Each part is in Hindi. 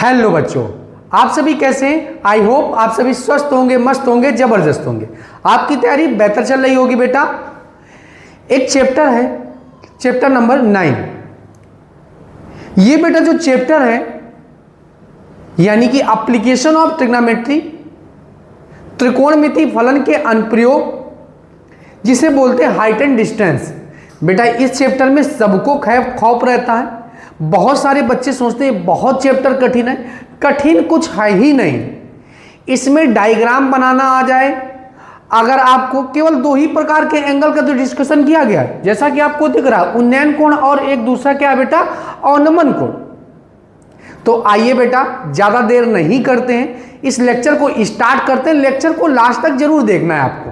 हेलो बच्चों, आप सभी कैसे हैं? आई होप आप सभी स्वस्थ होंगे, मस्त होंगे, जबरदस्त होंगे। आपकी तैयारी बेहतर चल रही होगी बेटा। एक चैप्टर है, चैप्टर नंबर 9। ये बेटा जो चैप्टर है यानी कि एप्लीकेशन ऑफ ट्रिग्नोमेट्री, त्रिकोणमिति फलन के अनुप्रयोग, जिसे बोलते हैं हाइट एंड डिस्टेंस। बेटा इस चैप्टर में सबको खौफ रहता है। बहुत सारे बच्चे सोचते हैं बहुत चैप्टर कठिन है। कठिन कुछ है ही नहीं। इसमें डायग्राम बनाना आ जाए, अगर आपको केवल दो ही प्रकार के एंगल का तो डिस्कशन किया गया है, जैसा कि आपको दिख रहा है, उन्नयन कोण और एक दूसरा क्या है बेटा, अवनमन कोण। तो आइए बेटा ज्यादा देर नहीं करते हैं, इस लेक्चर को स्टार्ट करते हैं। लेक्चर को लास्ट तक जरूर देखना है आपको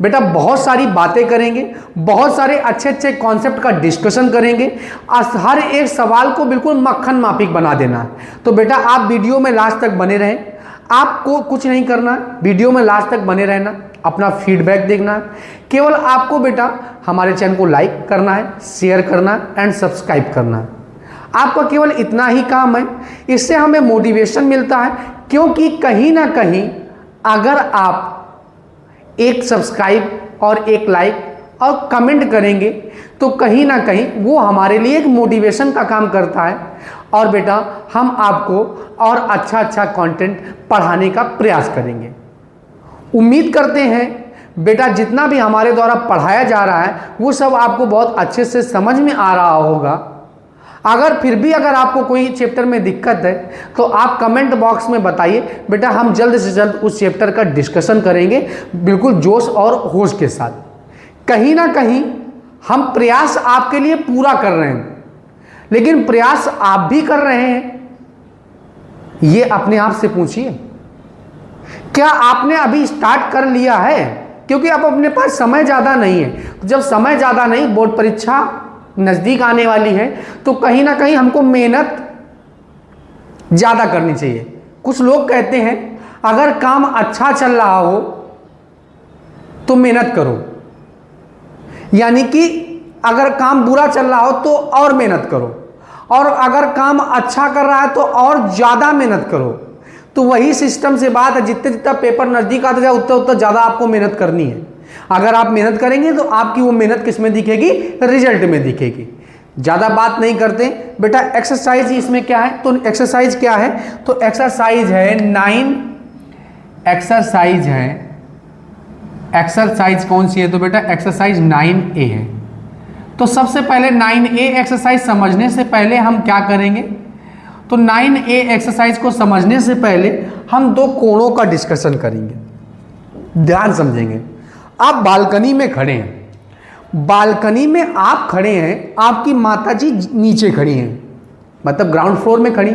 बेटा। बहुत सारी बातें करेंगे, बहुत सारे अच्छे अच्छे कॉन्सेप्ट का डिस्कशन करेंगे। हर एक सवाल को बिल्कुल मक्खन माफिक बना देना है। तो बेटा आप वीडियो में लास्ट तक बने रहें, आपको कुछ नहीं करना है, वीडियो में लास्ट तक बने रहना, अपना फीडबैक देखना है। केवल आपको बेटा हमारे चैनल को लाइक करना है, शेयर करना है एंड सब्सक्राइब करना है। आपका केवल इतना ही काम है। इससे हमें मोटिवेशन मिलता है, क्योंकि कहीं ना कहीं अगर आप एक सब्सक्राइब और एक लाइक और कमेंट करेंगे तो कहीं ना कहीं वो हमारे लिए एक मोटिवेशन का काम करता है। और बेटा हम आपको और अच्छा अच्छा कंटेंट पढ़ाने का प्रयास करेंगे। उम्मीद करते हैं बेटा जितना भी हमारे द्वारा पढ़ाया जा रहा है वो सब आपको बहुत अच्छे से समझ में आ रहा होगा। अगर फिर भी अगर आपको कोई चैप्टर में दिक्कत है तो आप कमेंट बॉक्स में बताइए बेटा, हम जल्द से जल्द उस चैप्टर का डिस्कशन करेंगे बिल्कुल जोश और होश के साथ। कहीं ना कहीं हम प्रयास आपके लिए पूरा कर रहे हैं, लेकिन प्रयास आप भी कर रहे हैं ये अपने आप से पूछिए, क्या आपने अभी स्टार्ट कर लिया है? क्योंकि अब अपने पास समय ज़्यादा नहीं है। जब समय ज़्यादा नहीं, बोर्ड परीक्षा नज़दीक आने वाली है, तो कहीं ना कहीं हमको मेहनत ज़्यादा करनी चाहिए। कुछ लोग कहते हैं अगर काम अच्छा चल रहा हो तो मेहनत करो, यानी कि अगर काम बुरा चल रहा हो तो और मेहनत करो, और अगर काम अच्छा कर रहा है तो और ज़्यादा मेहनत करो। तो वही सिस्टम से बात है, जितने जितना पेपर नज़दीक आता जाए उतना उतना ज़्यादा आपको मेहनत करनी है। अगर आप मेहनत करेंगे तो आपकी वो मेहनत किस में दिखेगी, रिजल्ट में दिखेगी। ज़्यादा बात नहीं करते बेटा। एक्सरसाइज इसमें क्या है, तो एक्सरसाइज क्या है, तो एक्सरसाइज है 9। एक्सरसाइज है, एक्सरसाइज कौन सी है, तो बेटा एक्सरसाइज 9A है। तो सबसे पहले 9A एक्सरसाइज समझने से पहले हम क्या करेंगे, तो 9A एक्सरसाइज को समझने से पहले हम दो कोणों का डिस्कशन करेंगे। ध्यान समझेंगे। आप बालकनी में खड़े हैं, बालकनी में आप खड़े हैं, आपकी माताजी नीचे खड़ी हैं, मतलब ग्राउंड फ्लोर में खड़ी।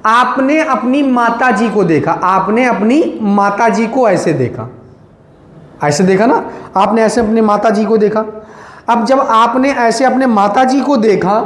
आपने अपनी माताजी को देखा, आपने अपनी माताजी को ऐसे देखा, ऐसे देखा ना, आपने ऐसे अपनी माताजी को देखा। अब जब आपने ऐसे अपने माताजी को देखा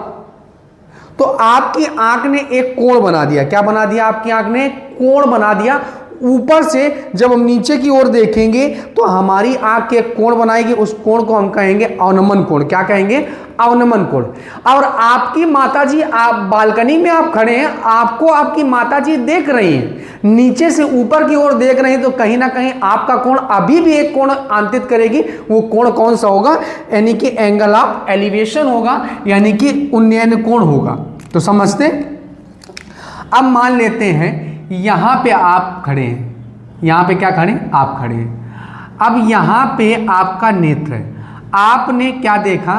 तो आपकी आंख ने एक कोण बना दिया। क्या बना दिया? आपकी आंख ने कोण बना दिया। ऊपर से जब हम नीचे की ओर देखेंगे तो हमारी आंख एक कोण बनाएगी, उस कोण को हम कहेंगे अवनमन कोण। क्या कहेंगे? अवनमन कोण। और आपकी माताजी, आप बालकनी में आप खड़े हैं, आपको आपकी माताजी देख रही हैं, नीचे से ऊपर की ओर देख रही हैं, तो कहीं ना कहीं आपका कोण अभी भी एक कोण अंकित करेगी। वो कोण कौन सा होगा? यानी कि एंगल ऑफ एलिवेशन होगा, यानी कि उन्नयन कोण होगा। तो समझते? अब मान लेते हैं यहां पे आप खड़े हैं, यहां पे क्या खड़े? आप खड़े हैं। अब यहां पे आपका नेत्र है, आपने क्या देखा,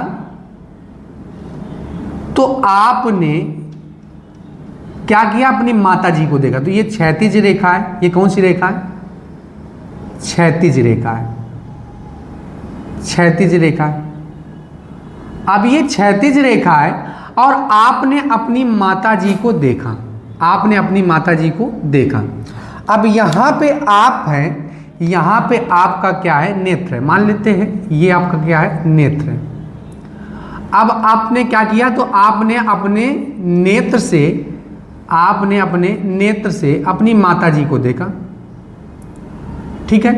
तो आपने क्या किया, अपनी माताजी को देखा। तो ये क्षैतिज रेखा है। ये कौन सी रेखा है? क्षैतिज रेखा है, क्षैतिज रेखा है। अब ये क्षैतिज रेखा है और आपने अपनी माताजी को देखा, आपने अपनी माताजी को देखा। अब यहाँ पे आप हैं, यहाँ पे आपका क्या है? नेत्र है। मान लेते हैं ये आपका क्या है? नेत्र है। अब आपने क्या किया, तो आपने अपने नेत्र से, आपने अपने नेत्र से अपनी माताजी को देखा, ठीक है।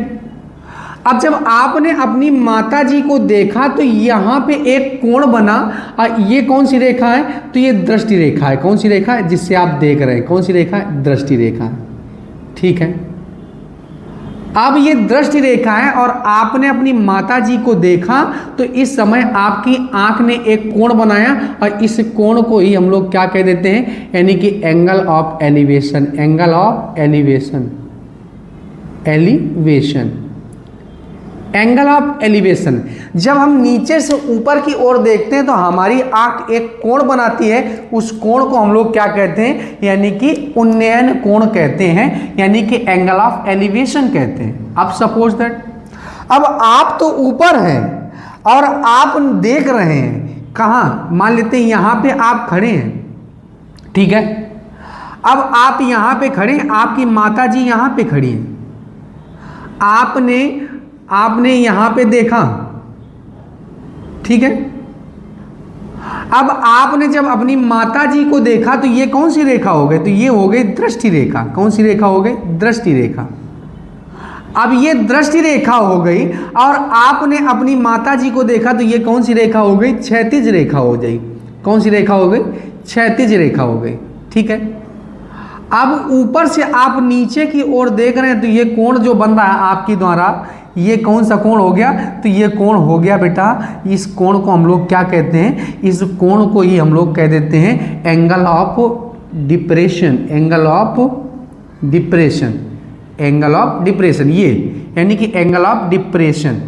अब जब आपने अपनी माता जी को देखा तो यहाँ पे एक कोण बना, और ये कौन सी रेखा है, तो ये दृष्टि रेखा है। कौन सी रेखा है जिससे आप देख रहे हैं, कौन सी रेखा है, दृष्टि रेखा है। ठीक है, अब ये दृष्टि रेखा है और आपने अपनी माता जी को देखा तो इस समय आपकी आंख ने एक कोण बनाया, और इस कोण को ही हम लोग क्या कह देते हैं, यानी कि angle of elevation. Angle of elevation, elevation, angle of elevation. जब हम नीचे से ऊपर की ओर देखते हैं तो हमारी आंख एक कोण बनाती है, उस कोण को हम लोग क्या कहते हैं, यानी कि उन्नयन कोण कहते हैं, यानी कि एंगल ऑफ एलिवेशन कहते हैं। अब सपोज दैट अब आप तो ऊपर हैं और आप देख रहे हैं कहाँ, मान लेते हैं यहाँ पे आप खड़े हैं, ठीक है। अब आप यहाँ पे खड़े हैं, आपकी माता जी यहाँ पे खड़ी हैं, आपने यहां पे देखा, ठीक है। अब आपने जब अपनी माता जी को देखा तो ये कौन सी रेखा हो गई, तो ये हो गई दृष्टि रेखा। कौन सी रेखा हो गई, दृष्टि रेखा। अब ये दृष्टि रेखा हो गई और आपने अपनी माता जी को देखा तो ये कौन सी रेखा हो गई, क्षैतिज रेखा हो गई। कौन सी रेखा हो गई, क्षैतिज रेखा हो गई, ठीक है। अब ऊपर से आप नीचे की ओर देख रहे हैं तो ये कोण जो बन रहा है आपकी द्वारा, ये कौन सा कोण हो गया, तो ये कोण हो गया बेटा, इस कोण को हम लोग क्या कहते हैं, इस कोण को ही हम लोग कह देते हैं angle of depression. Angle of depression, angle of depression, ये यानी कि एंगल ऑफ डिप्रेशन,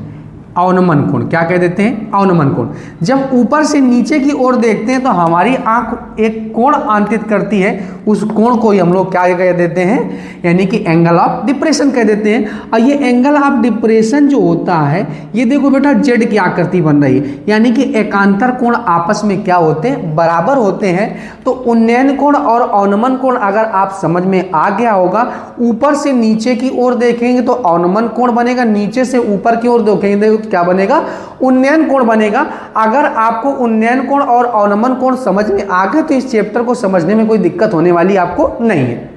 अवनमन कोण, क्या कह देते हैं, अवनमन कोण। जब ऊपर से नीचे की ओर देखते हैं तो हमारी आंख एक कोण आंतित करती है, उस कोण को ही हम लोग क्या कह देते हैं, यानी कि एंगल ऑफ डिप्रेशन कह देते हैं। और ये एंगल ऑफ डिप्रेशन जो होता है, ये देखो बेटा जेड की आकृति बन रही है, यानी कि एकांतर कोण आपस में क्या होते हैं, बराबर होते हैं। तो उन्नयन कोण और अवनमन कोण अगर आप समझ में आ गया होगा, ऊपर से नीचे की ओर देखेंगे तो अवनमन कोण बनेगा, नीचे से ऊपर की ओर देखेंगे तो क्या बनेगा, उन्नयन कोण बनेगा। अगर आपको उन्नयन कोण और अवनमन कोण समझ में आ गए तो इस चैप्टर को समझने में कोई दिक्कत होने वाली आपको नहीं है।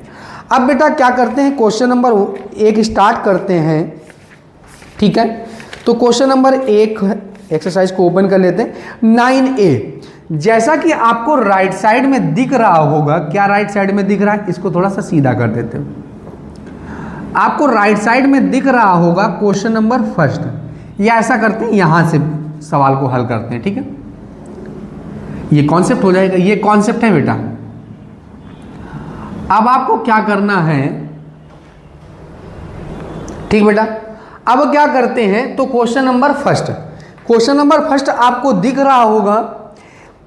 अब बेटा क्या करते हैं, क्वेश्चन नंबर 1 स्टार्ट करते हैं, ठीक है। तो क्वेश्चन नंबर 1 एक्सरसाइज को ओपन कर लेते हैं। 9A, जैसा कि आपको राइट साइड में दिख रहा होगा, क्या राइट साइड में दिख रहा है, इसको थोड़ा सा सीधा कर देते हैं। आपको राइट साइड में दिख रहा होगा क्वेश्चन नंबर 1, या ऐसा करते हैं यहां से सवाल को हल करते हैं, ठीक है। ये कॉन्सेप्ट हो जाएगा, ये कॉन्सेप्ट है बेटा। अब आपको क्या करना है, ठीक बेटा। अब क्या करते हैं, तो क्वेश्चन नंबर 1 आपको दिख रहा होगा,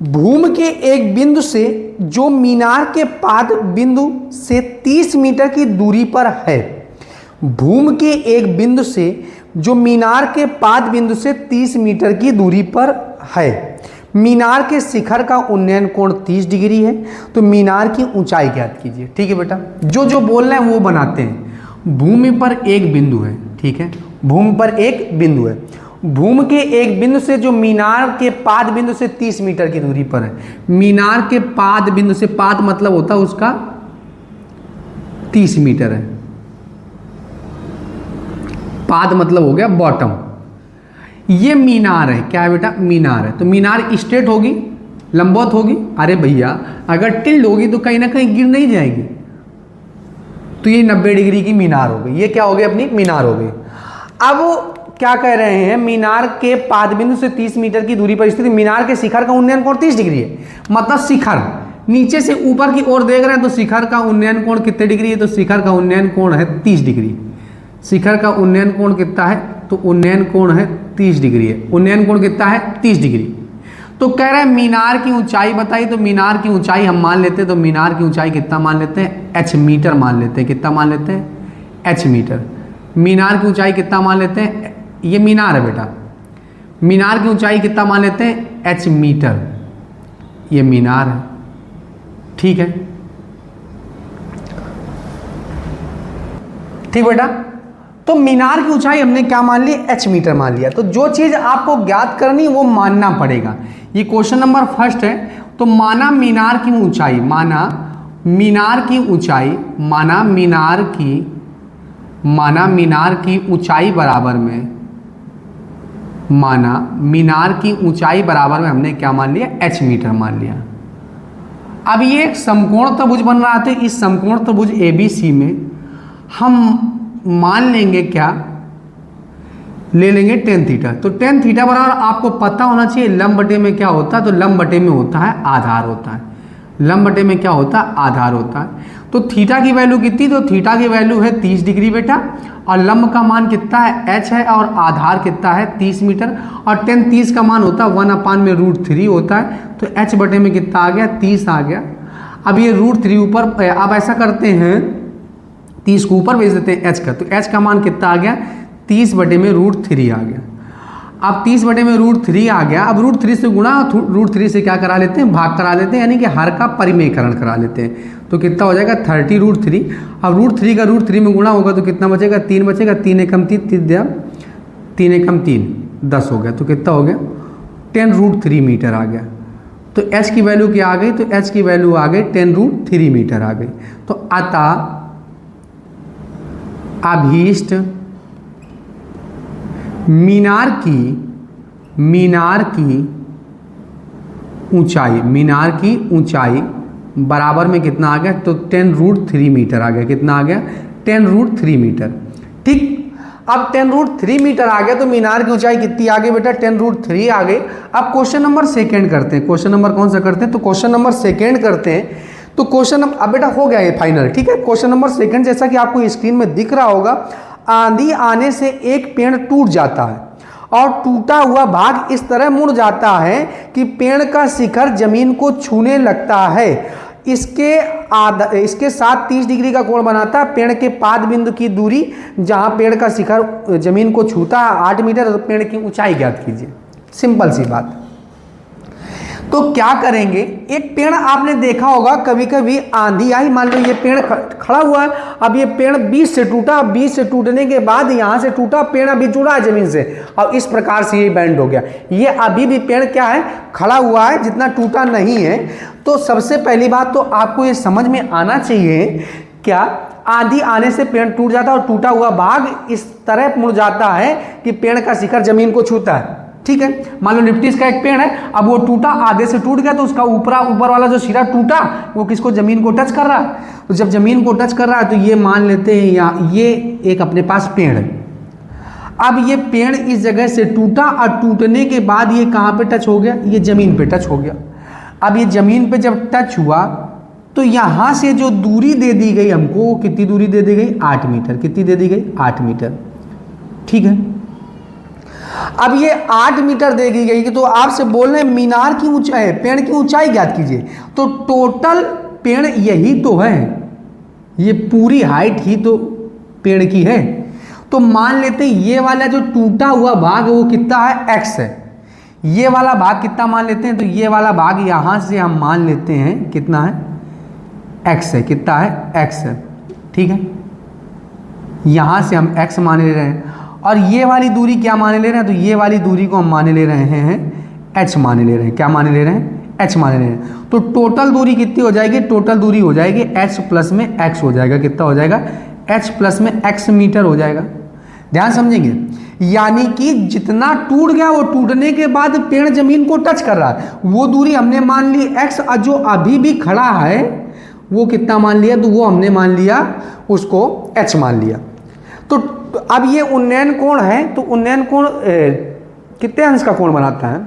भूमि के एक बिंदु से जो मीनार के पाद बिंदु से 30 मीटर की दूरी पर है। भूमि के एक बिंदु से जो मीनार के पाद बिंदु से 30 मीटर की दूरी पर है। मीनार के शिखर का उन्नयन कोण 30 डिग्री है। तो मीनार की ऊंचाई ज्ञात कीजिए, ठीक है बेटा। जो बोल रहे हैं वो बनाते हैं। भूमि पर एक बिंदु है, ठीक है, भूमि पर एक बिंदु है। भूमि के एक बिंदु से जो मीनार के पाद बिंदु से 30 मीटर की दूरी पर है। मीनार के पाद बिंदु से, पाद मतलब होता है उसका 30 मीटर है, पाद मतलब हो गया बॉटम। ये मीनार है, क्या है बेटा, मीनार है। तो मीनार स्ट्रेट होगी, लंबवत होगी। अरे भैया अगर टिल्ड होगी तो कहीं ना कहीं गिर नहीं जाएगी। तो ये 90 डिग्री की मीनार हो गई। ये क्या हो गई, अपनी मीनार हो गई। अब क्या कह रहे हैं, मीनार के पाद बिंदु से 30 मीटर की दूरी पर स्थित मीनार के शिखर का उन्नयन कोण 30 डिग्री है। मतलब शिखर नीचे से ऊपर की ओर देख रहे हैं तो शिखर का उन्नयन कोण कितने डिग्री है, तो शिखर का उन्नयन कोण है 30 डिग्री। शिखर का उन्नयन कोण कितना है, तो उन्नयन कोण है 30 डिग्री है। उन्नयन कोण कितना है, 30 डिग्री। तो कह रहे हैं मीनार की ऊंचाई बताई, तो मीनार की ऊंचाई हम मान लेते हैं, तो मीनार की ऊंचाई कितना मान लेते हैं, h मीटर मान लेते हैं। कितना मान लेते हैं, h मीटर। मीनार की ऊंचाई कितना मान लेते हैं, ये मीनार है बेटा, मीनार की ऊंचाई कितना मान लेते हैं, h मीटर। ये मीनार है, ठीक है, ठीक बेटा। तो मीनार की ऊंचाई हमने क्या मान ली, h मीटर मान लिया। तो जो चीज आपको ज्ञात करनी वो मानना पड़ेगा। ये क्वेश्चन नंबर 1 है। तो माना मीनार की ऊंचाई, माना मीनार की ऊंचाई, माना मीनार की ऊंचाई बराबर में माना मीनार की ऊंचाई बराबर में हमने क्या मान लिया, h मीटर मान लिया। अब ये एक समकोण त्रिभुज बन रहा था, इस समकोण त्रिभुज ABC में हम मान लेंगे क्या, ले लेंगे tan थीटा। तो tan थीटा बराबर आपको पता होना चाहिए लंब बटे में क्या होता है, तो लंब बटे में होता है आधार होता है, लंब बटे में क्या होता है, आधार होता है। तो थीटा की वैल्यू कितनी, तो थीटा की वैल्यू है 30 डिग्री बेटा, और लंब का मान कितना है, h है, और आधार कितना है 30 मीटर, और tan 30 का मान होता है 1/√3 होता है। तो h बटे में कितना आ गया, 30 आ गया। अब ये √3 ऊपर, अब ऐसा करते हैं 30 को ऊपर भेज देते हैं h का, तो h का मान कितना आ गया, 30 बटे में √3 आ गया। अब 30 बटे में √3 आ गया। अब √3 से गुणा, √3 से क्या करा लेते हैं, भाग करा लेते हैं, यानी कि हर का परिमेयकरण करा लेते हैं। तो कितना हो जाएगा 30√3। अब √3 का √3 में गुणा होगा तो कितना बचेगा, 3 बचेगा, 3 एकम 3, 3 एकम 3 10 हो गया। तो कितना हो गया, 10√3 मीटर आ गया। तो h की वैल्यू क्या आ गई, तो h की वैल्यू आ गई 10√3 मीटर आ गई। तो अतः अभीष्ट मीनार की ऊंचाई बराबर में कितना आ गया, तो 10√3 मीटर आ गया। कितना आ गया, 10√3 मीटर। ठीक, अब 10√3 मीटर आ गया, तो मीनार की ऊंचाई कितनी आ गई बेटा, 10√3 आ गई। अब क्वेश्चन नंबर सेकंड करते हैं। क्वेश्चन नंबर कौन सा करते हैं, तो क्वेश्चन नंबर सेकंड करते हैं। तो क्वेश्चन नंबर, अब बेटा हो गया ये फाइनल, ठीक है। क्वेश्चन नंबर सेकंड, जैसा कि आपको स्क्रीन में दिख रहा होगा, आंधी आने से एक पेड़ टूट जाता है और टूटा हुआ भाग इस तरह मुड़ जाता है कि पेड़ का शिखर जमीन को छूने लगता है। इसके साथ 30 डिग्री का कोण बनाता है। पेड़ के पाद बिंदु की दूरी जहां पेड़ का शिखर जमीन को छूता है 8 मीटर, तो पेड़ की ऊंचाई ज्ञात कीजिए। सिंपल सी बात। तो क्या करेंगे, एक पेड़ आपने देखा होगा कभी कभी आंधी आई, मान लो ये पेड़ खड़ा हुआ है, अब ये पेड़ बीच से टूटा, बीच से टूटने के बाद यहां से टूटा, पेड़ अभी जुड़ा है जमीन से, और इस प्रकार से ये बैंड हो गया। ये अभी भी पेड़ क्या है, खड़ा हुआ है, जितना टूटा नहीं है। तो सबसे पहली बात तो आपको ये समझ में आना चाहिए, क्या आंधी आने से पेड़ टूट जाता है और टूटा हुआ भाग इस तरह मुड़ जाता है कि पेड़ का शिखर जमीन को छूता है। ठीक है, मान लो लिप्टिस का एक पेड़ है, अब वो टूटा, आधे से टूट गया, तो उसका ऊपर वाला जो सिरा टूटा वो किसको, जमीन को टच कर रहा है। तो जब जमीन को टच कर रहा है तो ये मान लेते हैं यहाँ ये एक अपने पास पेड़ है। अब ये पेड़ इस जगह से टूटा और टूटने के बाद ये कहाँ पे टच हो गया, ये जमीन पे टच हो गया। अब ये जमीन पे जब टच हुआ तो यहाँ से जो दूरी दे दी गई हमको, कितनी दूरी दे दी गई, 8 मीटर। कितनी दे दी गई, 8 मीटर। ठीक है, अब ये 8 मीटर दे दी गई, तो आपसे बोल रहे हैं मीनार की ऊंचाई, पेड़ की ऊंचाई ज्ञात कीजिए। तो टोटल पेड़ यही तो है, ये पूरी हाइट ही तो पेड़ की है। तो मान लेते हैं ये वाला जो टूटा हुआ भाग वो कितना है, x है। ये वाला भाग कितना मान लेते हैं, तो ये वाला भाग यहां से हम मान लेते हैं कितना है, x है। कितना है, x है। ठीक है, यहां से हम x मान ले रहे हैं, और ये वाली दूरी क्या माने ले रहे हैं, तो ये वाली दूरी को हम माने ले रहे हैं h माने ले रहे हैं। क्या माने ले रहे हैं, h माने ले रहे हैं। तो टोटल दूरी कितनी हो जाएगी, टोटल दूरी हो जाएगी h प्लस में x हो जाएगा। कितना हो जाएगा, h प्लस में x मीटर हो जाएगा। ध्यान समझेंगे, यानी कि जितना टूट गया वो टूटने के बाद पेड़ जमीन को टच कर रहा है, वो दूरी हमने मान ली x, और जो अभी भी खड़ा है वो कितना मान लिया, तो वो हमने मान लिया उसको h मान लिया। तो अब ये उन्नयन कोण है, तो उन्नयन कोण कितने अंश का कोण बनाता है,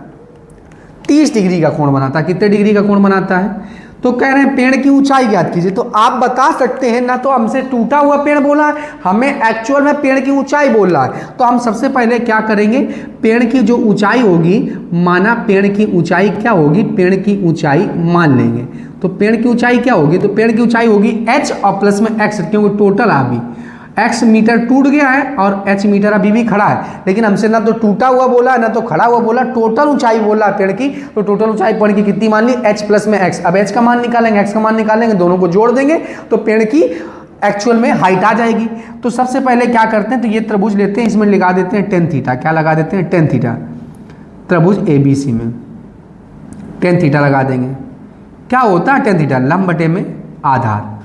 30 डिग्री का कोण बनाता है। कितने डिग्री का कोण बनाता है, तो कह रहे हैं पेड़ की ऊंचाई ज्ञात कीजिए। तो आप बता सकते हैं ना, तो हमसे टूटा हुआ पेड़ बोला है, हमें एक्चुअल में पेड़ की ऊंचाई बोल रहा है। तो हम सबसे पहले क्या करेंगे, पेड़ की जो ऊंचाई होगी, माना पेड़ की ऊंचाई क्या होगी, पेड़ की ऊंचाई मान लेंगे। तो पेड़ की ऊंचाई क्या होगी, तो पेड़ की ऊंचाई होगी h और प्लस में x, क्योंकि टोटल अभी x मीटर टूट गया है और h मीटर अभी भी खड़ा है। लेकिन हमसे ना तो टूटा हुआ बोला ना तो खड़ा हुआ बोला, टोटल ऊंचाई बोला पेड़ की। तो टोटल ऊंचाई पेड़ की कितनी मान ली, h प्लस में x। अब h का मान निकालेंगे, x का मान निकालेंगे, दोनों को जोड़ देंगे तो पेड़ की एक्चुअल में हाइट आ जाएगी। तो सबसे पहले क्या करते हैं, तो ये त्रिभुज लेते हैं, इसमें लगा देते हैं tan थीटा। क्या लगा देते हैं, tan थीटा। त्रिभुज ABC में tan थीटा लगा देंगे। क्या होता है tan थीटा, लंब बटे में आधार।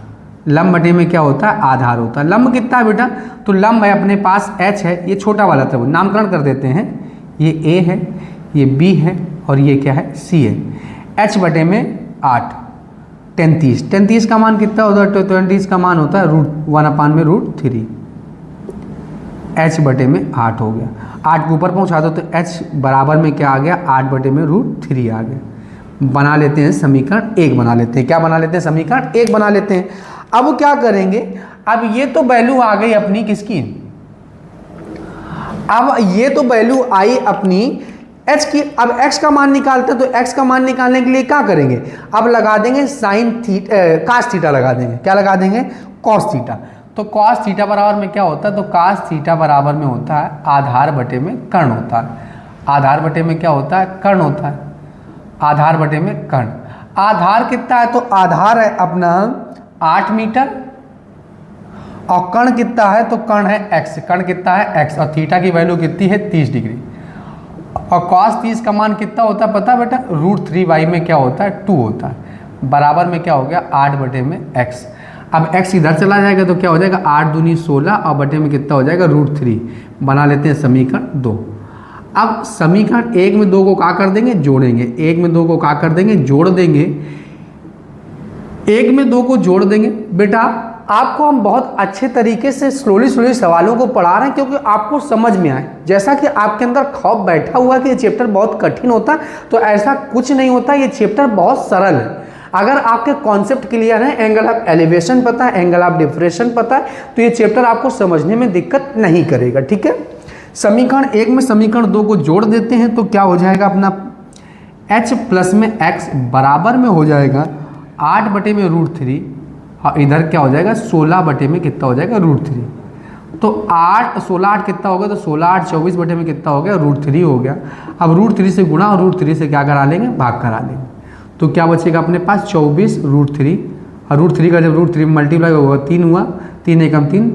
लंब बटे में क्या होता है, आधार होता है। लंब कितना है बेटा, तो लंब है अपने पास h है, ये छोटा वाला त्रिभुज, नामकरण कर देते हैं, ये ए है, ये बी है और ये क्या है, सी है। h बटे में 8, 10 30 का मान कितना होता है, 20 का मान होता है √1/√3। h बटे में 8 हो गया, 8 के ऊपर पहुंचा दो तो h बराबर में क्या आ गया, 8 बटे में √3 आ गया। बना लेते हैं समीकरण 1, बना लेते हैं, क्या बना लेते हैं, समीकरण 1 बना लेते हैं। अब क्या करेंगे, अब ये तो वैल्यू आ गई अपनी किसकी, अब ये तो वैल्यू आई अपनी h की। अब x का मान निकालते हैं, तो x का मान निकालने के लिए क्या करेंगे, अब लगा देंगे साइन cos थीटा लगा देंगे, क्या लगा देंगे, cos थीटा। तो cos थीटा बराबर में क्या होता है, तो cos थीटा बराबर में होता है आधार बटे में कर्ण होता है। आधार बटे में क्या होता है, कर्ण होता है, आधार बटे में कर्ण। आधार कितना है, तो आधार है अपना 8 मीटर और कर्ण कितना है, तो कर्ण है x, कर्ण कितना है x और थीटा की वैल्यू कितनी है 30 डिग्री। और cos 30 का मान कितना होता है पता है बेटा, √3y में क्या होता है 2 होता है, बराबर में क्या हो गया 8 बटे में x। अब x इधर चला जाएगा तो क्या हो जाएगा 8 दूनी 16 और बटे में कितना हो जाएगा √3। बना लेते हैं समीकरण 2। अब समीकरण 1 में 2 को क्या कर देंगे, जोड़ेंगे, 1 में 2 को क्या कर देंगे, जोड़ देंगे, 1 में 2 को जोड़ देंगे। बेटा आपको हम बहुत अच्छे तरीके से स्लोली सवालों को पढ़ा रहे हैं क्योंकि आपको समझ में आए। जैसा कि आपके अंदर खौफ बैठा हुआ है कि ये चैप्टर बहुत कठिन होता है, तो ऐसा कुछ नहीं होता, ये चैप्टर बहुत सरल है। अगर आपके कॉन्सेप्ट क्लियर है, एंगल ऑफ एलिवेशन पता है, एंगल ऑफ डिफरेंशिएशन पता है, तो ये चैप्टर आपको समझने में दिक्कत नहीं करेगा। ठीक है, समीकरण 1 में समीकरण 2 को जोड़ देते हैं तो क्या हो जाएगा अपना h प्लस में x बराबर में हो जाएगा 8 बटे में √3 और इधर क्या हो जाएगा 16 बटे में कितना हो जाएगा √3। तो 8 16 8 कितना हो गया, तो 16 8 24 बटे में कितना हो गया √3 हो गया। अब √3 से गुणा और √3 से क्या करा लेंगे, भाग करा लेंगे। तो क्या बचेगा अपने पास 24 √3 और √3 का जब √3 मल्टीप्लाई होगा 3 हुआ, 3 एकम 3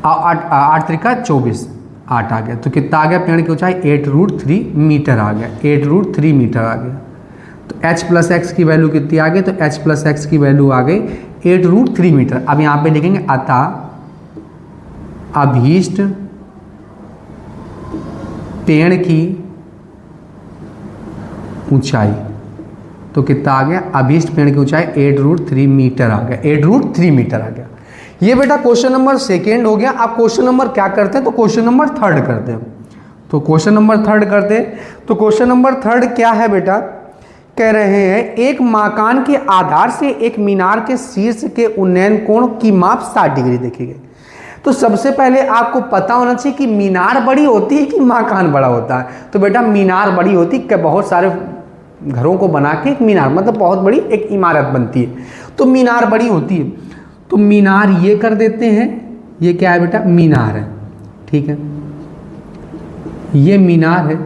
और 8 त्रिका 24, 8 आ गया। तो कितना आ गया, पेड़ की ऊंचाई 8√3 मीटर आ गया, 8√3 मीटर आ गया। तो h प्लस एक्स की वैल्यू कितनी आ गई, तो h प्लस एक्स की वैल्यू आ गई 8√3 मीटर। अब यहाँ पे लिखेंगे अतः अभीष्ट पेड़ की ऊंचाई, तो कितना आ गया, अभीष्ट पेड़ की ऊंचाई 8√3 मीटर आ गया, 8√3 मीटर आ गया। ये बेटा क्वेश्चन नंबर 2 हो गया। आप क्वेश्चन नंबर क्या करते हैं, तो क्वेश्चन नंबर 3 करते हैं। तो क्वेश्चन नंबर 3 करते हैं, तो क्वेश्चन नंबर 3 क्या है बेटा, कह रहे हैं एक मकान के आधार से एक मीनार के शीर्ष के उन्नयन कोण की माप 60 डिग्री देखी गई। तो सबसे पहले आपको पता होना चाहिए कि मीनार बड़ी होती है कि मकान बड़ा होता है। तो बेटा मीनार बड़ी होती है, बहुत सारे घरों को बना के एक मीनार मतलब बहुत बड़ी एक इमारत बनती है, तो मीनार बड़ी होती है। तो मीनार ये कर देते हैं, ये क्या है बेटा, मीनार है, ठीक है, ये मीनार है।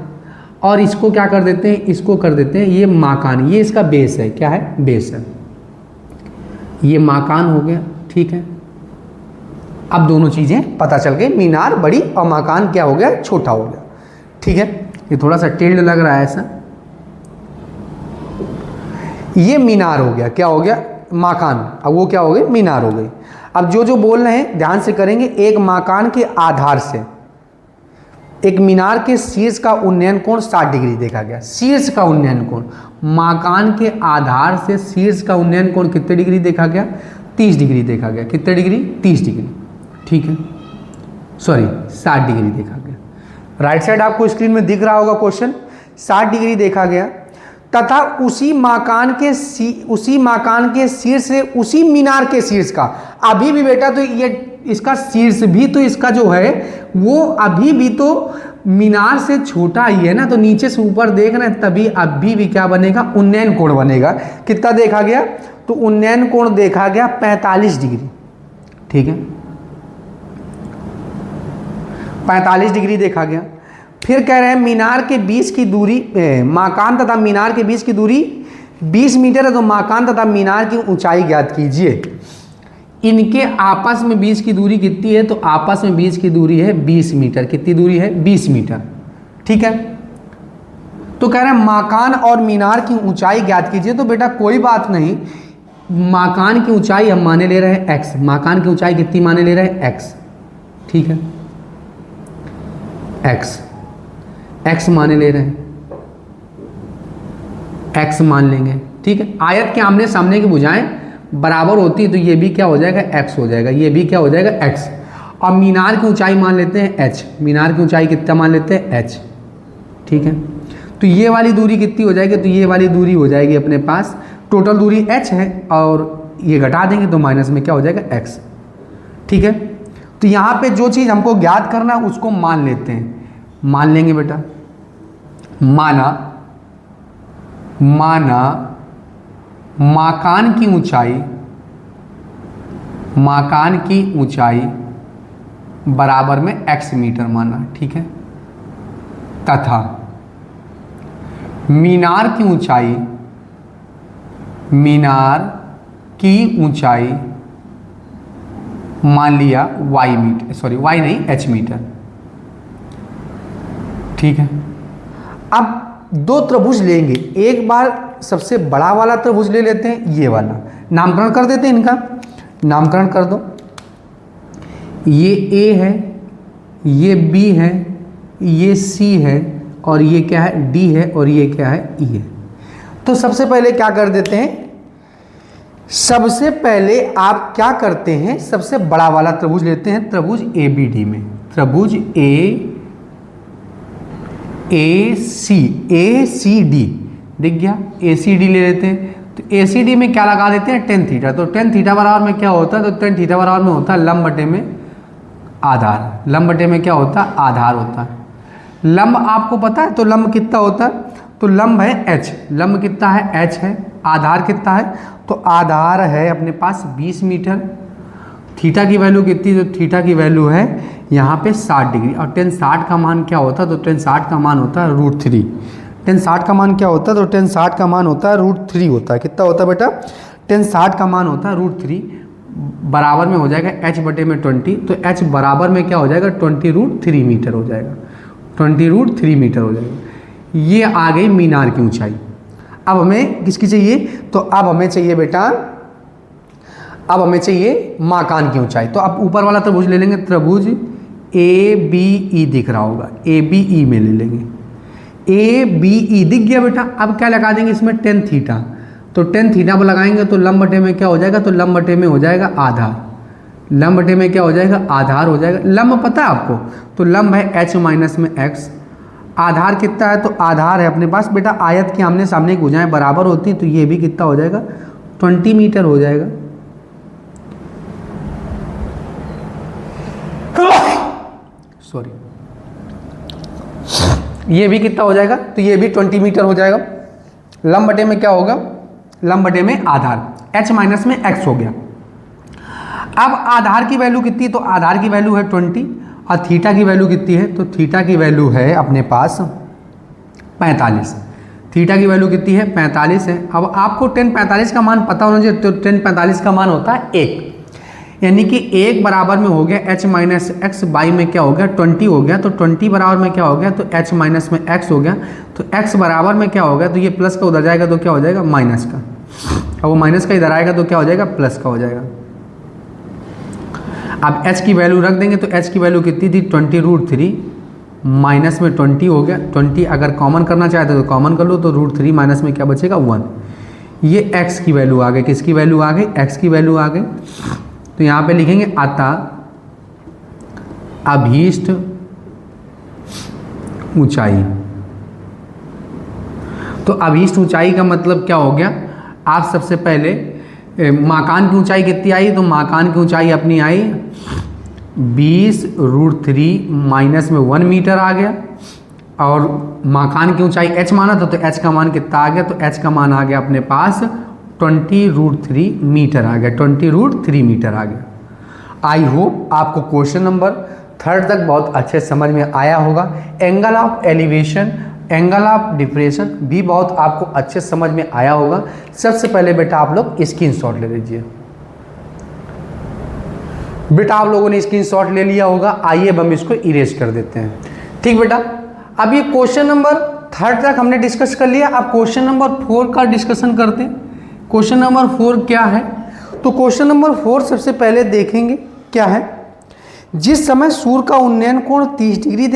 और इसको क्या कर देते हैं, इसको कर देते हैं ये मकान, ये इसका बेस है, क्या है, बेस है, ये मकान हो गया, ठीक है। अब दोनों चीजें पता चल गई, मीनार बड़ी और मकान क्या हो गया, छोटा हो गया, ठीक है। ये थोड़ा सा टिल्ड लग रहा है ऐसा, ये मीनार हो गया, क्या हो गया, मकान, अब वो क्या हो गई, मीनार हो गई। अब जो जो बोल रहे हैं ध्यान से करेंगे, एक मकान के आधार से एक मीनार के शीर्ष का उन्नयन कोण 60 डिग्री देखा गया। शीर्ष का उन्नयन कोण, मकान के आधार से शीर्ष का उन्नयन कोण कितने डिग्री देखा गया, 30 डिग्री देखा गया। कितने डिग्री, 30 डिग्री, ठीक है, सॉरी 60 डिग्री देखा गया। राइट साइड आपको स्क्रीन में दिख रहा होगा क्वेश्चन, 60 डिग्री देखा गया। तथा उसी मकान के शीर्ष से उसी मीनार के शीर्ष का, अभी भी बेटा तो ये इसका शीर्ष भी तो इसका जो है वो अभी भी तो मीनार से छोटा ही है ना, तो नीचे से ऊपर देख रहे हैं तभी अभी भी क्या बनेगा, उन्नयन कोण बनेगा। कितना देखा गया, तो उन्नयन कोण देखा गया 45 डिग्री, ठीक है, 45 डिग्री देखा गया। फिर कह रहे हैं मीनार के बीच की दूरी, मकान तथा मीनार के बीच की दूरी 20 मीटर है, तो मकान तथा मीनार की ऊंचाई ज्ञात कीजिए। इनके आपस में बीच की दूरी कितनी है, तो आपस में बीच की दूरी है 20 मीटर। कितनी दूरी है, 20 मीटर, ठीक है। तो कह रहे हैं मकान और मीनार की ऊंचाई ज्ञात कीजिए। तो बेटा कोई बात नहीं, मकान की ऊंचाई हम माने ले रहे हैं x, मकान की ऊंचाई कितनी माने ले रहे हैं x, ठीक है, x। x माने ले रहे हैं, x मान लेंगे, ठीक है। आयत के आमने सामने की भुजाएं बराबर होती है तो ये भी क्या हो जाएगा, x हो जाएगा, ये भी क्या हो जाएगा, x। अब मीनार की ऊंचाई मान लेते हैं h, मीनार की ऊंचाई कितना मान लेते हैं, h, ठीक है। तो ये वाली दूरी कितनी हो जाएगी, तो ये वाली दूरी हो जाएगी अपने पास, टोटल दूरी h है और ये घटा देंगे तो माइनस में क्या हो जाएगा, x, ठीक है। तो यहाँ पे जो चीज़ हमको ज्ञात करना है उसको मान लेते हैं, मान लेंगे बेटा। माना मकान की ऊंचाई बराबर में x मीटर माना, ठीक है, तथा मीनार की ऊंचाई मान लिया h मीटर, ठीक है। अब दो त्रिभुज लेंगे, एक बार सबसे बड़ा वाला त्रिभुज ले लेते हैं, ये वाला नामकरण कर देते हैं, इनका नामकरण कर दो। ये A है, ये B है, ये C है और ये क्या है, D है और ये क्या है, E है। तो सबसे पहले क्या कर देते हैं, सबसे पहले आप क्या करते हैं, सबसे बड़ा वाला त्रिभुज लेते हैं, त्रिभुज ABD में, त्रिभुज ACD दिख गया, ACD ले लेते हैं। तो ACD में क्या लगा देते हैं, tan थीटा। तो tan थीटा बराबर में क्या होता है, तो tan थीटा बराबर में होता है लंब बटे में आधार, लंब बटे में क्या होता है, आधार होता है। लंब आपको पता है, तो लंब कितना होता है, तो लंब है h, लंब कितना है, h है, आधार कितना है, तो आधार है अपने पास 20 मीटर। थीटा की वैल्यू कितनी, तो थीटा की वैल्यू है यहाँ पे 60 डिग्री और tan 60 का मान क्या होता है, तो tan 60 का मान होता है √3। tan 60 का मान क्या होता है, तो tan 60 का मान होता है √3 होता है। कितना होता है बेटा, tan 60 का मान होता है √3, बराबर में हो जाएगा h बटे में 20, तो h बराबर में क्या हो जाएगा, 20√3 मीटर हो जाएगा, 20√3 मीटर हो जाएगा। ये आ गई मीनार की ऊंचाई। अब हमें किसकी चाहिए, तो अब हमें चाहिए बेटा, अब हमें चाहिए मकान की ऊंचाई। तो अब ऊपर वाला त्रिभुज ले लेंगे, त्रिभुज ABE दिख रहा होगा, ABE में ले लेंगे, ABE दिख गया बेटा। अब क्या लगा देंगे इसमें, tan थीटा। तो tan थीटा पर लगाएंगे तो लंब बटे में क्या हो जाएगा, तो लंब बटे में हो जाएगा आधार, लंब बटे में क्या हो जाएगा, आधार हो जाएगा। लंब पता है आपको, तो लंब है h माइनस में x, आधार कितना है, तो आधार है अपने पास बेटा, आयत के आमने सामने की भुजाएं बराबर होती हैं तो ये भी कितना हो जाएगा, 20 मीटर हो जाएगा। सॉरी, ये भी कितना हो जाएगा, तो ये भी 20 मीटर हो जाएगा। लंब बटे में क्या होगा, लंब बटे में आधार, h माइनस में x हो गया। अब आधार की वैल्यू कितनी है, तो आधार की वैल्यू है 20 और थीटा की वैल्यू कितनी है, तो थीटा की वैल्यू है अपने पास 45। थीटा की वैल्यू कितनी है, 45 है। अब आपको tan 45 का मान पता होना चाहिए, तो tan 45 का मान होता है 1, यानी कि 1 बराबर में हो गया h माइनस एक्स, बाई में क्या हो गया, 20 हो गया। तो 20 बराबर में क्या हो गया, तो h माइनस में x हो गया। तो x बराबर में क्या हो गया, तो ये प्लस का उधर जाएगा तो क्या हो जाएगा, माइनस का। अब वो माइनस का इधर आएगा तो क्या हो जाएगा, प्लस का हो जाएगा। अब h की वैल्यू रख देंगे, तो h की वैल्यू कितनी थी, 20√3 माइनस में 20 हो गया। 20 अगर कॉमन करना चाहते तो कॉमन कर लो, तो √3 माइनस में क्या बचेगा, 1। ये x की वैल्यू आ गई, किसकी वैल्यू आ गई, x की वैल्यू आ गई। तो यहाँ पे लिखेंगे अतः अभीष्ट ऊंचाई। तो अभीष्ट ऊंचाई का मतलब क्या हो गया, आप सबसे पहले मकान की ऊंचाई कितनी आई, तो मकान की ऊंचाई अपनी आई 20√3 माइनस में 1 मीटर आ गया। और मकान की ऊंचाई h माना था, तो h का मान कितना आ गया, तो h का मान आ गया अपने पास 20√3 मीटर आ गया, 20√3 मीटर आ गया। आई होप आपको क्वेश्चन नंबर 3 तक बहुत अच्छे समझ में आया होगा। Angle of elevation, angle of depression भी बहुत आपको अच्छे समझ में आया होगा। सबसे पहले बेटा आप लोग स्क्रीनशॉट ले लीजिए। बेटा आप लोगों ने स्क्रीनशॉट ले लिया होगा, आइए अब हम इसको इरेज कर देते हैं। ठीक बेटा, अब ये क्वेश्चन नंबर 3 तक हमने डिस्कस कर लिया। अब क्वेश्चन नंबर 4 का डिस्कशन करते हैं। क्वेश्चन नंबर 4 क्या है, तो क्वेश्चन नंबर 4 सबसे पहले देखेंगे क्या है। जिस समय सूर्य का उन्नयन कोण 30 डिग्री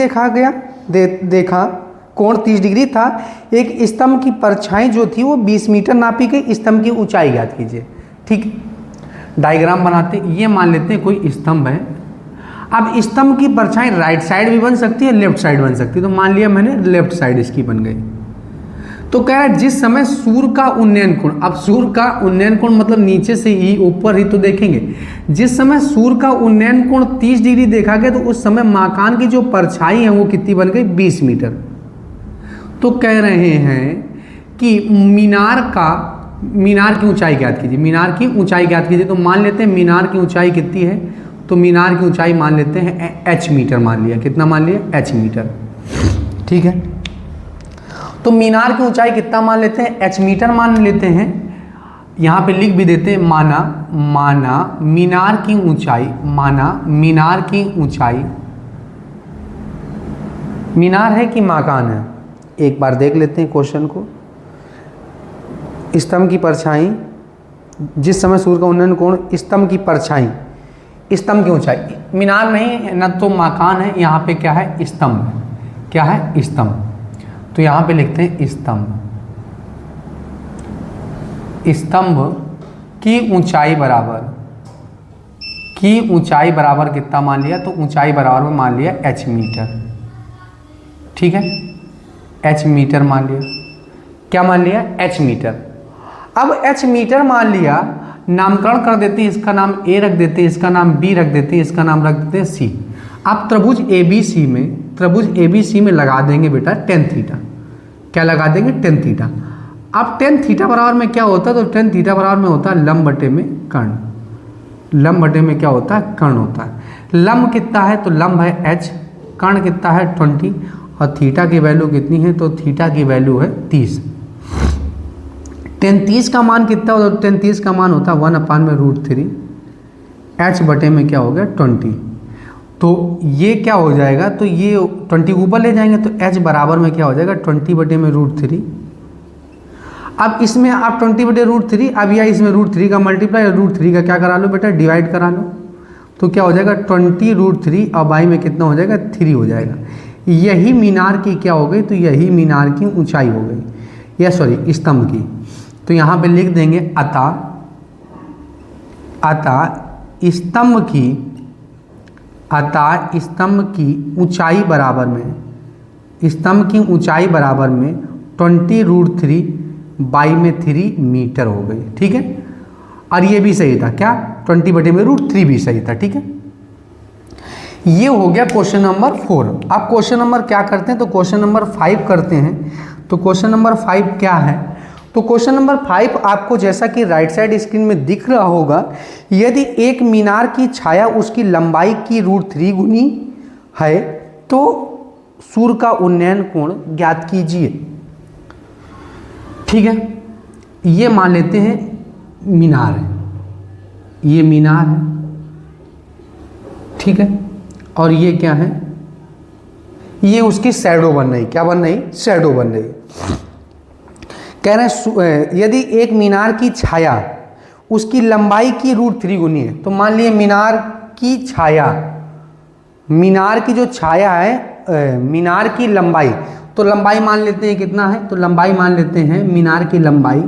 देखा कोण 30 डिग्री था। एक स्तंभ की परछाई जो थी वो 20 मीटर नापी गई, स्तंभ की ऊंचाई ज्ञात कीजिए। ठीक, डायग्राम बनाते हैं। ये मान लेते हैं कोई स्तंभ है। अब स्तंभ की परछाई राइट साइड भी बन सकती है, लेफ्ट साइड बन सकती है। तो मान लिया मैंने लेफ्ट साइड इसकी बन गई। तो कह रहा है जिस समय सूर्य का उन्नयन कोण, अब सूर्य का उन्नयन कोण मतलब नीचे से ही ऊपर ही तो देखेंगे। जिस समय सूर्य का उन्नयन कोण 30 डिग्री देखा गया तो उस समय मकान की जो परछाई है वो कितनी बन गई, 20 मीटर। तो कह रहे हैं कि मीनार की ऊंचाई ज्ञात कीजिए, मीनार की ऊंचाई ज्ञात कीजिए। तो मान लेते हैं मीनार की ऊंचाई कितनी है, तो मीनार की ऊंचाई मान लेते हैं h मीटर मान लिया। कितना मान लिया, h मीटर। ठीक है, तो मीनार की ऊंचाई कितना मान लेते हैं, h मीटर मान लेते हैं। यहाँ पे लिख भी देते हैं माना मीनार की ऊंचाई, मीनार है कि मकान है। एक बार देख लेते हैं क्वेश्चन को। स्तंभ की परछाई, जिस समय सूर्य का उन्नयन कोण, स्तंभ की परछाई, स्तंभ की ऊंचाई, मीनार नहीं है ना तो मकान है, यहाँ पे क्या है, स्तंभ। क्या है, स्तंभ। तो यहाँ पे लिखते हैं स्तंभ की ऊंचाई बराबर कितना मान लिया, तो ऊंचाई बराबर में मान लिया h मीटर। ठीक है, h मीटर मान लिया। क्या मान लिया, h मीटर। अब h मीटर मान लिया, नामकरण कर देते हैं, इसका नाम a रख देते हैं, इसका नाम b रख देते हैं, इसका नाम रख देते हैं c। आप त्रिभुज ABC में लगा देंगे बेटा tan थीटा। क्या लगा देंगे, tan थीटा। अब tan थीटा बराबर में क्या होता है, तो tan थीटा बराबर में होता है लंब बटे में कर्ण। लंब बटे में क्या होता है, कर्ण होता है। लंब कितना है, तो लंब है h, कर्ण कितना है 20, और थीटा की वैल्यू कितनी है, तो थीटा की वैल्यू है 30। tan 30 का मान कितना होता है, tan 30 का मान होता है 1/√3, h बटे में क्या हो गया 20। तो ये क्या हो जाएगा, तो ये 20 ऊपर ले जाएंगे तो h बराबर में क्या हो जाएगा 20 बटे में √3। अब इसमें आप 20 बटे √3, अब या इसमें √3 का मल्टीप्लाई और √3 का क्या करा लो बेटा, डिवाइड करा लो। तो क्या हो जाएगा 20√3 और बाई में कितना हो जाएगा 3 हो जाएगा। यही मीनार की क्या हो गई, तो यही मीनार की ऊंचाई हो गई, या सॉरी स्तंभ की। तो यहाँ पे लिख देंगे अतः स्तंभ की ऊंचाई बराबर में 20√3 बाई में 3 मीटर हो गई। ठीक है, और ये भी सही था, क्या 20 बटे में √3 भी सही था। ठीक है, ये हो गया क्वेश्चन नंबर 4। अब क्वेश्चन नंबर क्या करते हैं, तो क्वेश्चन नंबर 5 करते हैं। तो क्वेश्चन नंबर 5 क्या है, तो क्वेश्चन नंबर 5 आपको जैसा कि राइट साइड स्क्रीन में दिख रहा होगा, यदि एक मीनार की छाया उसकी लंबाई की √3 गुनी है तो सूर्य का उन्नयन कोण ज्ञात कीजिए। ठीक है, ये मान लेते हैं मीनार है, ये मीनार है। ठीक है, और ये क्या है, ये उसकी शैडो बन रही, क्या बन रही, शैडो बन रही। कह रहे हैं यदि एक मीनार की छाया उसकी लंबाई की √3 गुनी है, तो मान लिए मीनार की छाया, मीनार की जो छाया है, मीनार की लंबाई, तो लंबाई मान लेते हैं कितना है, तो लंबाई मान लेते हैं मीनार की लंबाई,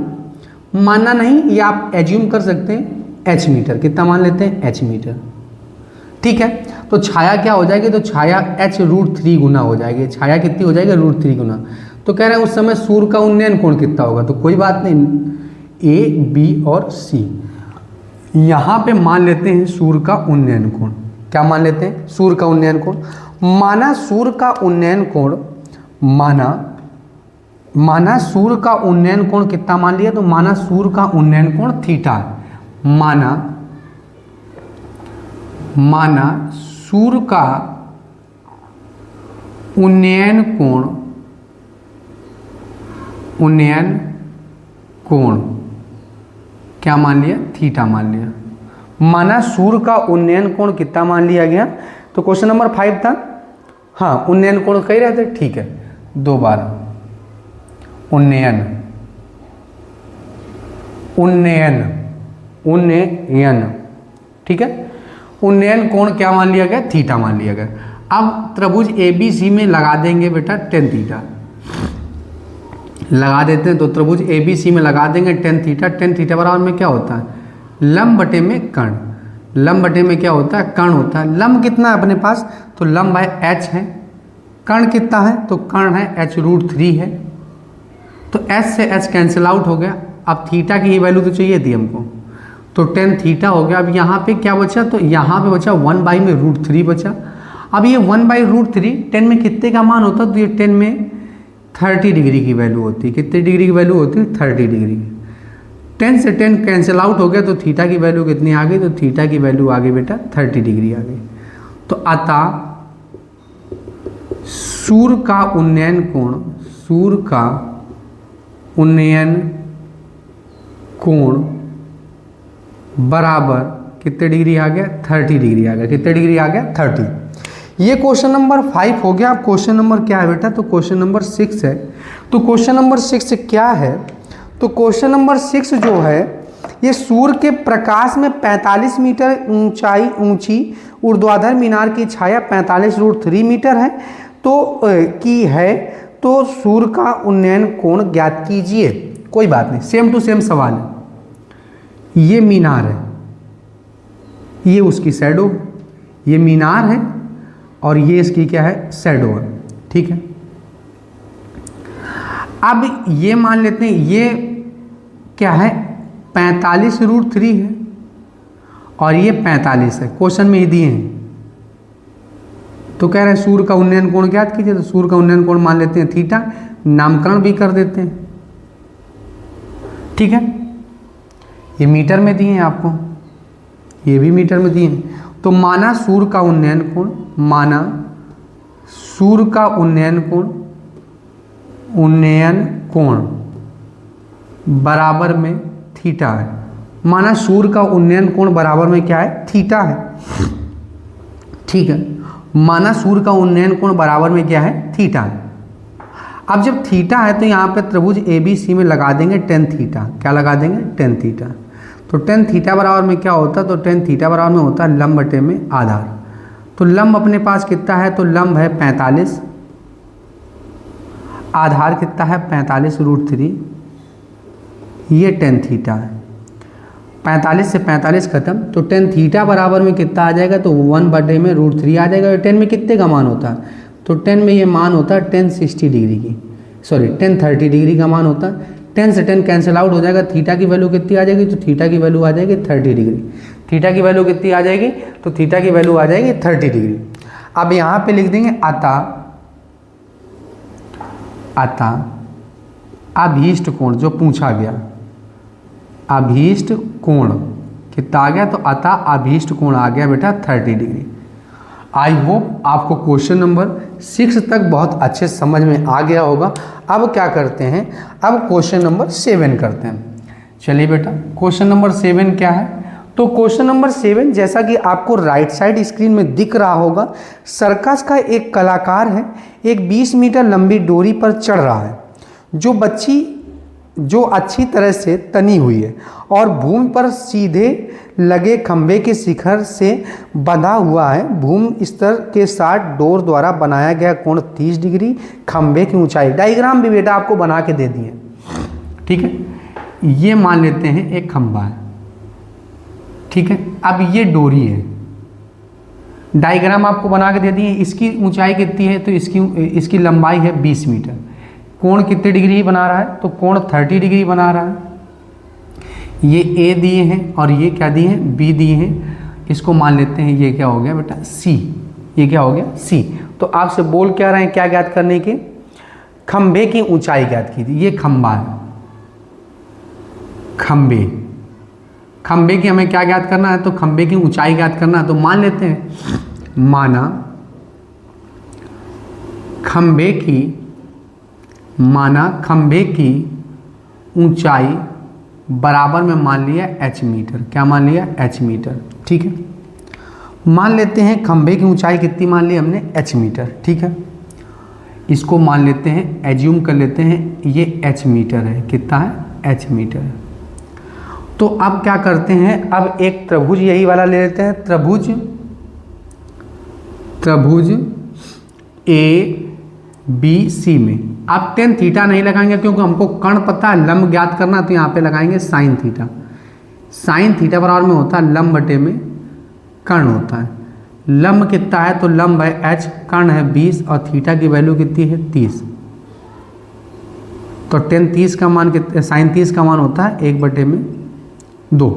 मानना नहीं ये आप एज्यूम कर सकते हैं h मीटर। कितना मान लेते हैं, h मीटर। ठीक है, तो छाया क्या हो जाएगी, तो छाया h √3 गुना हो जाएगी। छाया कितनी हो जाएगी, √3 गुना। तो कह रहे हैं उस समय सूर्य का उन्नयन कोण कितना होगा, तो कोई बात नहीं, A, B और C। यहाँ पे मान लेते हैं सूर्य का उन्नयन कोण। क्या मान लेते हैं, सूर्य का उन्नयन कोण। माना सूर्य का उन्नयन कोण, माना सूर्य का उन्नयन कोण कितना मान लिया, तो माना सूर्य का उन्नयन कोण थीटा। माना सूर्य का उन्नयन कोण क्या मान लिया, थीटा मान लिया। माना सूर्य का उन्नयन कोण कितना मान लिया गया, तो क्वेश्चन नंबर 5 था। हाँ, उन्नयन कोण कही रहते, ठीक है, 2 बार उन्नयन। ठीक है, उन्नयन कोण क्या मान लिया गया, थीटा मान लिया गया। अब त्रिभुज ABC में लगा देंगे बेटा tan थीटा। लगा देते हैं, तो त्रिभुज ए बी सी में लगा देंगे टेन थीटा बराबर में क्या होता है, लंब बटे में कर्ण। लंब बटे में क्या होता है, कर्ण होता है। लंब कितना है अपने पास, तो लंब है एच है, कर्ण कितना है, तो कर्ण है h√3 है। तो h से h कैंसिल आउट हो गया। अब थीटा की ही वैल्यू तो चाहिए थी हमको, तो टेन थीटा हो गया। अब यहाँ पे क्या बचा, तो यहाँ पे बचा 1/√3 बचा। अब ये 1/√3 10 में कितने का मान होता, तो ये 10 में 30 डिग्री की वैल्यू होती है। कितने डिग्री की वैल्यू होती है, 30 डिग्री। 10 से 10 कैंसिल आउट हो गया, तो थीटा की वैल्यू कितनी आ गई, तो थीटा की वैल्यू आ गई बेटा 30 डिग्री आ गई। तो अतः सूर्य का उन्नयन कोण, सूर्य का उन्नयन कोण बराबर कितने डिग्री आ गया, 30 डिग्री आ गया। कितने डिग्री आ गया, 30। ये क्वेश्चन नंबर 5 हो गया। अब क्वेश्चन नंबर क्या है बेटा, तो क्वेश्चन नंबर 6 है। तो क्वेश्चन नंबर 6 क्या है, तो क्वेश्चन नंबर 6 जो है, ये सूर्य के प्रकाश में 45 मीटर ऊंची ऊर्ध्वाधर मीनार की छाया 45√3 मीटर है तो की है, तो सूर्य का उन्नयन कोण ज्ञात कीजिए। कोई बात नहीं, सेम टू सेम सवाल है। ये मीनार है, ये उसकी शैडो, ये मीनार है और ये इसकी क्या है, शैडो है। ठीक है, अब ये मान लेते हैं ये क्या है, 45√3 है और ये 45 है, क्वेश्चन में ही दिए हैं। तो कह रहे हैं सूर्य का उन्नयन कोण ज्ञात कीजिए, तो सूर्य का उन्नयन कोण मान लेते हैं थीटा, नामकरण भी कर देते हैं। ठीक है, ये मीटर में दिए हैं आपको, ये भी मीटर में दिए हैं। तो माना सूर्य का उन्नयन कोण, माना सूर्य का उन्नयन कोण बराबर में थीटा है। माना सूर्य का उन्नयन कोण बराबर में क्या है, थीटा है। ठीक है, माना सूर्य का उन्नयन कोण बराबर में क्या है, थीटा है। अब जब थीटा है तो यहाँ पे त्रिभुज ए बी सी में लगा देंगे टेन थीटा। क्या लगा देंगे, टेन थीटा। तो टेन थीटा बराबर में क्या होता है, तो टेन थीटा बराबर में होता है लंब बटे में आधार। तो लंब अपने पास कितना है, तो लंब है 45, आधार कितना है 45√3, ये टेन थीटा है। 45 से 45 खत्म, तो टेन थीटा बराबर में कितना आ जाएगा, तो 1/√3 आ जाएगा। 10 में कितने का मान होता है, तो 10 में ये मान होता है 1060 डिग्री की, सॉरी 1030 डिग्री का मान होता है। 10 से 10 कैंसिल आउट हो जाएगा, थीटा की वैल्यू कितनी आ जाएगी, तो थीटा की वैल्यू आ जाएगी 30 डिग्री। थीटा की वैल्यू कितनी आ जाएगी, तो थीटा की वैल्यू आ जाएगी 30 डिग्री। अब यहाँ पे लिख देंगे अतः अभीष्ट कोण, जो पूछा गया अभीष्ट कोण कितना आ गया, तो अतः अभीष्ट कोण आ गया बेटा 30 डिग्री। आई होप आपको क्वेश्चन नंबर 6 तक बहुत अच्छे समझ में आ गया होगा। अब क्या करते हैं, अब क्वेश्चन नंबर 7 करते हैं। चलिए बेटा, क्वेश्चन नंबर 7 क्या है, तो क्वेश्चन नंबर 7 जैसा कि आपको राइट साइड स्क्रीन में दिख रहा होगा, सर्कस का एक कलाकार है, एक 20 मीटर लंबी डोरी पर चढ़ रहा है जो अच्छी तरह से तनी हुई है और भूमि पर सीधे लगे खंभे के शिखर से बंधा हुआ है। भूमि स्तर के साथ डोर द्वारा बनाया गया कोण 30 डिग्री, खंभे की ऊंचाई, डायग्राम भी बेटा आपको बना के दे दिए। ठीक है, ये मान लेते हैं एक खंभा है। ठीक है, अब ये डोरी है, डायग्राम आपको बना के दे दिए। इसकी ऊंचाई कितनी है, तो इसकी लंबाई है 20 मीटर। कोण कितने डिग्री बना रहा है, तो कोण 30 डिग्री बना रहा है। ये ए दिए हैं और ये क्या दिए हैं, बी दिए हैं। इसको मान लेते हैं ये क्या हो गया बेटा, सी। ये क्या हो गया, सी। तो आपसे बोल क्या रहे हैं, क्या ज्ञात करने के, खंभे की ऊंचाई ज्ञात कीजिए। ये खंभा है, खंभे की हमें क्या ज्ञात करना है, तो खंभे की ऊंचाई ज्ञात करना है। तो मान लेते हैं, माना खंभे की ऊंचाई बराबर में मान लिया h मीटर। क्या मान लिया, h मीटर। ठीक है, मान लेते हैं खंभे की ऊंचाई कितनी मान ली हमने, h मीटर। ठीक है, इसको मान लेते हैं, एज्यूम कर लेते हैं ये h मीटर है। कितना है, h मीटर। तो अब क्या करते हैं, अब एक त्रिभुज यही वाला ले लेते हैं, त्रिभुज ए बी सी में अब टेन थीटा नहीं लगाएंगे क्योंकि हमको कर्ण पता है, लंब ज्ञात करना, तो यहाँ पे लगाएंगे साइन थीटा। साइन थीटा बराबर में होता है लंब बटे में कर्ण होता है। लंब कितना है तो लंब है h, कर्ण है 20 और थीटा की वैल्यू कितनी है 30। तो टेन 30 का मान कितना, साइन 30 का मान होता है 1/2।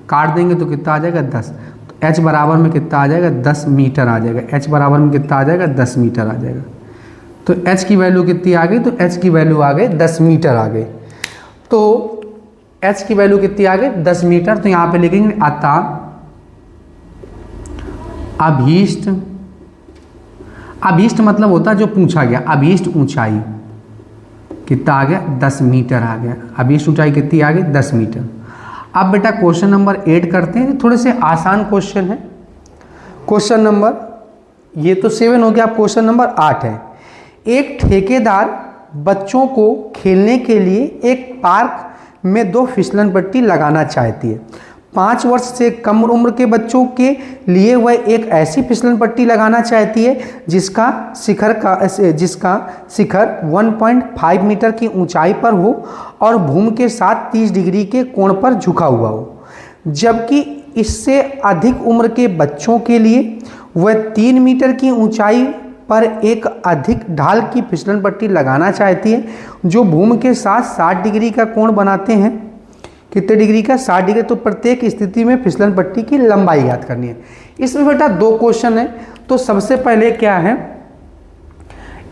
काट देंगे तो कितना आ जाएगा 10। तो h बराबर में कितना आ जाएगा 10 मीटर आ जाएगा। h बराबर में कितना आ जाएगा 10 मीटर आ जाएगा। तो h की वैल्यू कितनी आ गई, तो h की वैल्यू आ गई 10 मीटर आ गई। तो h की वैल्यू कितनी आ गई 10 मीटर। तो यहाँ पे लिखेंगे अतः अभीष्ट, अभीष्ट मतलब होता है जो पूछा गया, अभीष्ट ऊंचाई कितना आ गया 10 मीटर आ गया। अभीष्ट ऊंचाई कितनी आ गई 10 मीटर। अब बेटा क्वेश्चन नंबर 8 करते हैं, थोड़े से आसान क्वेश्चन है। क्वेश्चन नंबर, ये तो 7 हो गया, अब क्वेश्चन नंबर 8 है। एक ठेकेदार बच्चों को खेलने के लिए एक पार्क में 2 फिसलन पट्टी लगाना चाहती है। 5 वर्ष से कम उम्र के बच्चों के लिए वह एक ऐसी फिसलन पट्टी लगाना चाहती है जिसका शिखर 1.5 मीटर की ऊंचाई पर हो और भूमि के साथ 30 डिग्री के कोण पर झुका हुआ हो। जबकि इससे अधिक उम्र के बच्चों के लिए वह 3 मीटर की ऊंचाई पर एक अधिक ढाल की फिसलन पट्टी लगाना चाहती है जो भूमि के साथ 60 डिग्री का कोण बनाते हैं। कितने डिग्री का 60 डिग्री। तो प्रत्येक स्थिति में फिसलन पट्टी की लंबाई ज्ञात करनी है। इसमें बेटा 2 क्वेश्चन है। तो सबसे पहले क्या है,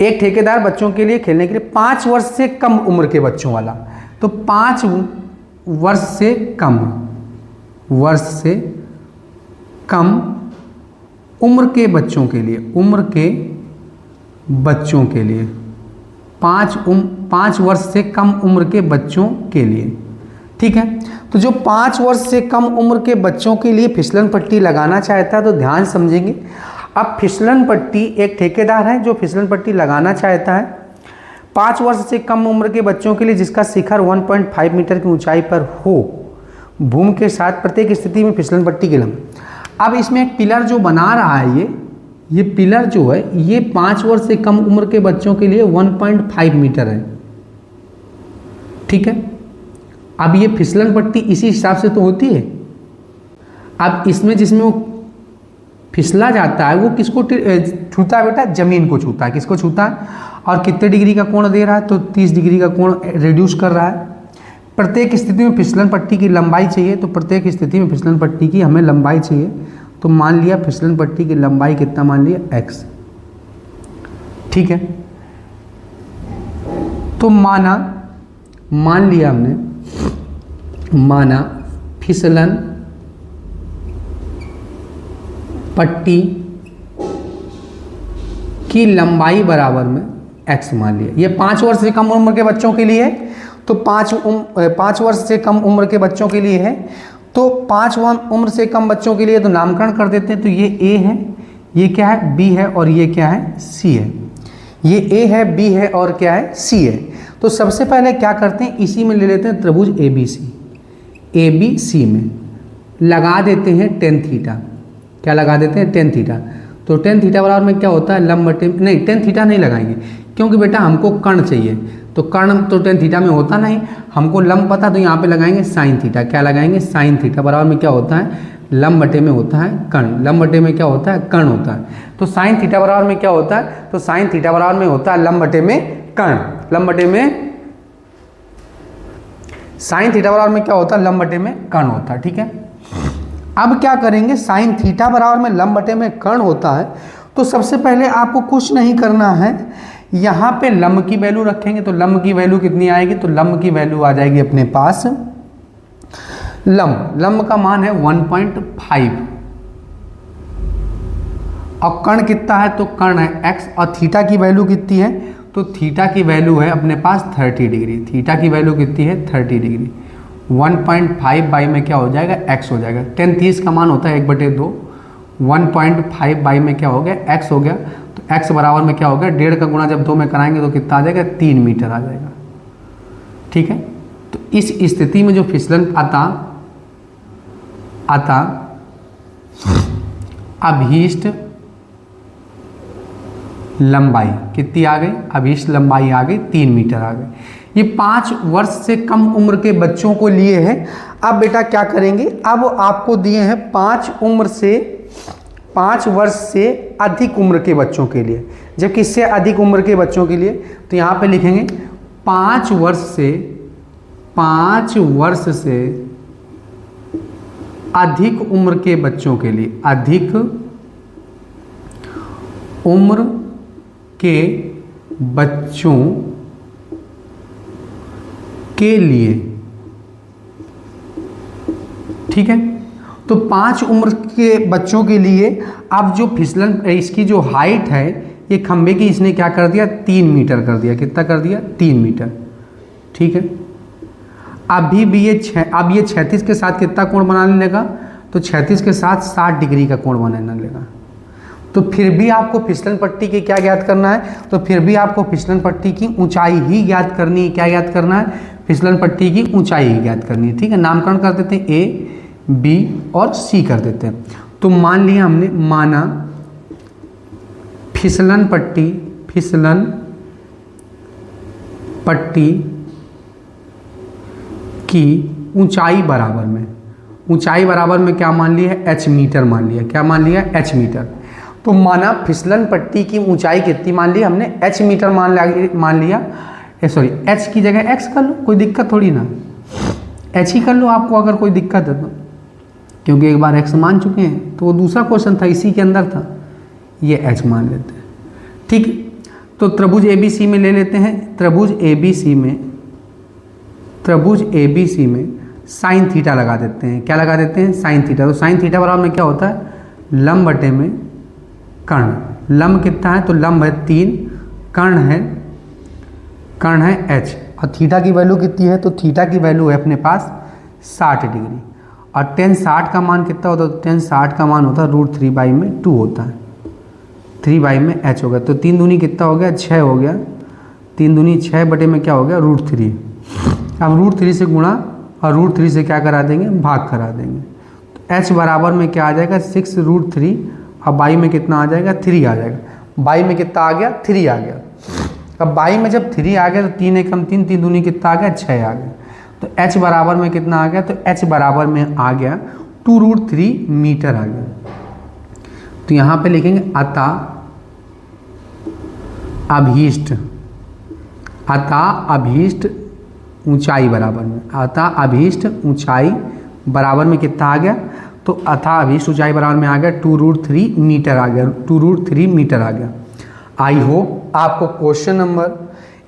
एक ठेकेदार बच्चों के लिए खेलने के लिए 5 वर्ष से कम उम्र के बच्चों वाला, तो 5 वर्ष से कम उम्र के बच्चों के लिए, उम्र के बच्चों के लिए 5 वर्ष से कम उम्र के बच्चों के लिए, ठीक है। तो जो 5 वर्ष से कम उम्र के बच्चों के लिए फिसलन पट्टी लगाना चाहता है, तो ध्यान समझेंगे। अब फिसलन पट्टी, एक ठेकेदार है जो फिसलन पट्टी लगाना चाहता है 5 वर्ष से कम उम्र के बच्चों के लिए जिसका शिखर 1.5 मीटर की ऊंचाई पर हो, भूमि के साथ प्रत्येक स्थिति में फिसलन पट्टी की लंबाई। अब इसमें एक पिलर जो बना रहा है, ये पिलर जो है ये 5 वर्ष से कम उम्र के बच्चों के लिए 1.5 मीटर है, ठीक है। अब ये फिसलन पट्टी इसी हिसाब से तो होती है। अब इसमें जिसमें वो फिसला जाता है वो किसको छूता है बेटा, जमीन को छूता है। किसको छूता है और कितने डिग्री का कोण दे रहा है, तो 30 डिग्री का कोण रिड्यूस कर रहा है। प्रत्येक स्थिति में फिसलन पट्टी की लंबाई चाहिए, तो प्रत्येक स्थिति में फिसलन पट्टी की हमें लंबाई चाहिए। तो मान लिया फिसलन पट्टी की लंबाई कितना, मान लिया x, ठीक है। तो मान लिया हमने, माना फिसलन पट्टी की लंबाई बराबर में x मान लिया। ये 5 वर्ष से कम उम्र के बच्चों के लिए है, तो 5 वर्ष से कम उम्र के बच्चों के लिए है। तो 5 उम्र से कम बच्चों के लिए तो नामकरण कर देते हैं। तो ये a है, ये क्या है b है, और ये क्या है c है। ये a है, b है और क्या है c है। तो सबसे पहले क्या करते हैं, इसी में ले लेते हैं त्रिभुज ABC में लगा देते हैं टेन थीटा। क्या लगा देते हैं, टेन थीटा। तो टेन थीटा बराबर में क्या होता है, लंब बटे, नहीं टेन थीटा नहीं लगाएंगे क्योंकि बेटा हमको कर्ण चाहिए। तो कर्ण तो टेन थीटा में होता नहीं, हमको लंब पता, तो यहाँ पे लगाएंगे साइन थीटा। क्या लगाएंगे, साइन थीटा बराबर में क्या होता है, लंब बटे में होता है कर्ण। लंब बटे में क्या होता है, कर्ण होता है। तो साइन थीटा बराबर में क्या होता है, तो साइन थीटा बराबर में होता है लंब बटे में कर्ण। लंब बटे में साइन थीटा बराबर में क्या होता है, लंब बटे में कर्ण होता है, ठीक है। अब क्या करेंगे, साइन थीटा बराबर में लंब बटे में कर्ण होता है। तो सबसे पहले आपको कुछ नहीं करना है, यहाँ पे लंब की वैल्यू रखेंगे। तो लंब की वैल्यू कितनी आएगी, तो लंब की वैल्यू आ जाएगी अपने पास, लंब का मान है 1.5 और कर्ण कितना है, तो कर्ण है x और थीटा की वैल्यू कितनी है, तो थीटा की वैल्यू है अपने पास 30 डिग्री। थीटा की वैल्यू कितनी है, 30 डिग्री। 1.5 बाई में क्या हो जाएगा, x हो जाएगा। 10 का मान होता है 1/2, 1.5 बाई में क्या हो गया, x हो गया। तो x बराबर में क्या हो गया, 1.5 का गुणा जब 2 में कराएंगे तो कितना आ जाएगा, 3 मीटर आ जाएगा, ठीक है। तो इस स्थिति में जो फिसलन आता अभीष्ट लंबाई कितनी आ गई, अभीष्ट लंबाई आ गई 3 मीटर आ गई। ये 5 वर्ष से कम उम्र के बच्चों को लिए है। अब बेटा क्या करेंगे, अब आपको दिए हैं 5 वर्ष से अधिक उम्र के बच्चों के लिए, जबकि इससे अधिक उम्र के बच्चों के लिए तो यहाँ पे लिखेंगे 5 वर्ष से अधिक उम्र के बच्चों के लिए, अधिक उम्र के बच्चों के लिए, ठीक है। तो 5 उम्र के बच्चों के लिए अब जो फिसलन, इसकी जो हाइट है ये खंबे की, इसने क्या कर दिया 3 मीटर कर दिया। कितना कर दिया 3 मीटर, ठीक है। अभी भी ये 36 के साथ कितना कोण बनाने लगा, तो 36 के साथ 60 डिग्री का कोण बनाने लगा। तो फिर भी आपको फिसलन पट्टी की क्या ज्ञात करना है, तो फिर भी आपको फिसलन पट्टी की ऊंचाई ही ज्ञात करनी है। क्या ज्ञात करना है, फिसलन पट्टी की ऊंचाई ही ज्ञात करनी है, ठीक है। नामकरण कर देते हैं ए, बी और सी कर देते हैं। तो मान लिया हमने, माना फिसलन पट्टी की ऊंचाई बराबर में क्या मान लिया है, एच मीटर मान लिया। क्या मान लिया, एच मीटर। तो माना फिसलन पट्टी की ऊंचाई कितनी मान ली हमने, एच मीटर मान लिया। सॉरी, एच की जगह एक्स कर लो, कोई दिक्कत थोड़ी ना, एच ही कर लो आपको अगर कोई दिक्कत है तो, क्योंकि एक बार एक्स मान चुके हैं। तो वो दूसरा क्वेश्चन था, इसी के अंदर था, ये एच मान लेते हैं, ठीक। तो त्रिभुज एबीसी में ले लेते हैं। त्रिभुज एबीसी में साइन थीटा लगा देते हैं। क्या लगा देते हैं, साइन थीटा। तो साइन थीटा बराबर में क्या होता है, लंब बटे में कर्ण। लंब कितना है, तो लंब है 3, कर्ण है h, और थीटा की वैल्यू कितनी है, तो थीटा की वैल्यू है अपने पास 60 डिग्री। और tan 60 का मान कितना होता है, तो tan 60 का मान होता है √3/2 होता है, 3 में h हो गया। तो 3 दूनी कितना हो गया, 6 हो गया। 3 दूनी 6 बटे में क्या हो गया, √3। अब √3 से गुणा और √3 से क्या करा देंगे, भाग करा देंगे। तो h बराबर में क्या आ जाएगा, 6√3, और बाई में कितना आ जाएगा, 3 आ जाएगा। बाई में कितना आ गया, 3 आ गया। अब बाई में जब 3 आ गया तो 3 एकम 3, 3 दूनी कितना आ गया, 6 आ गया। तो h बराबर में कितना आ गया, तो h बराबर में आ गया 2√3 मीटर आ गया। तो यहाँ पे लिखेंगे अतः अभीष्ट ऊंचाई बराबर में, अतः अभीष्ट ऊंचाई बराबर में कितना आ गया, तो अतः अभीष्ट ऊंचाई बराबर में आ गया 2√3 मीटर आ गया, 2√3 मीटर आ गया। आई होप आपको क्वेश्चन नंबर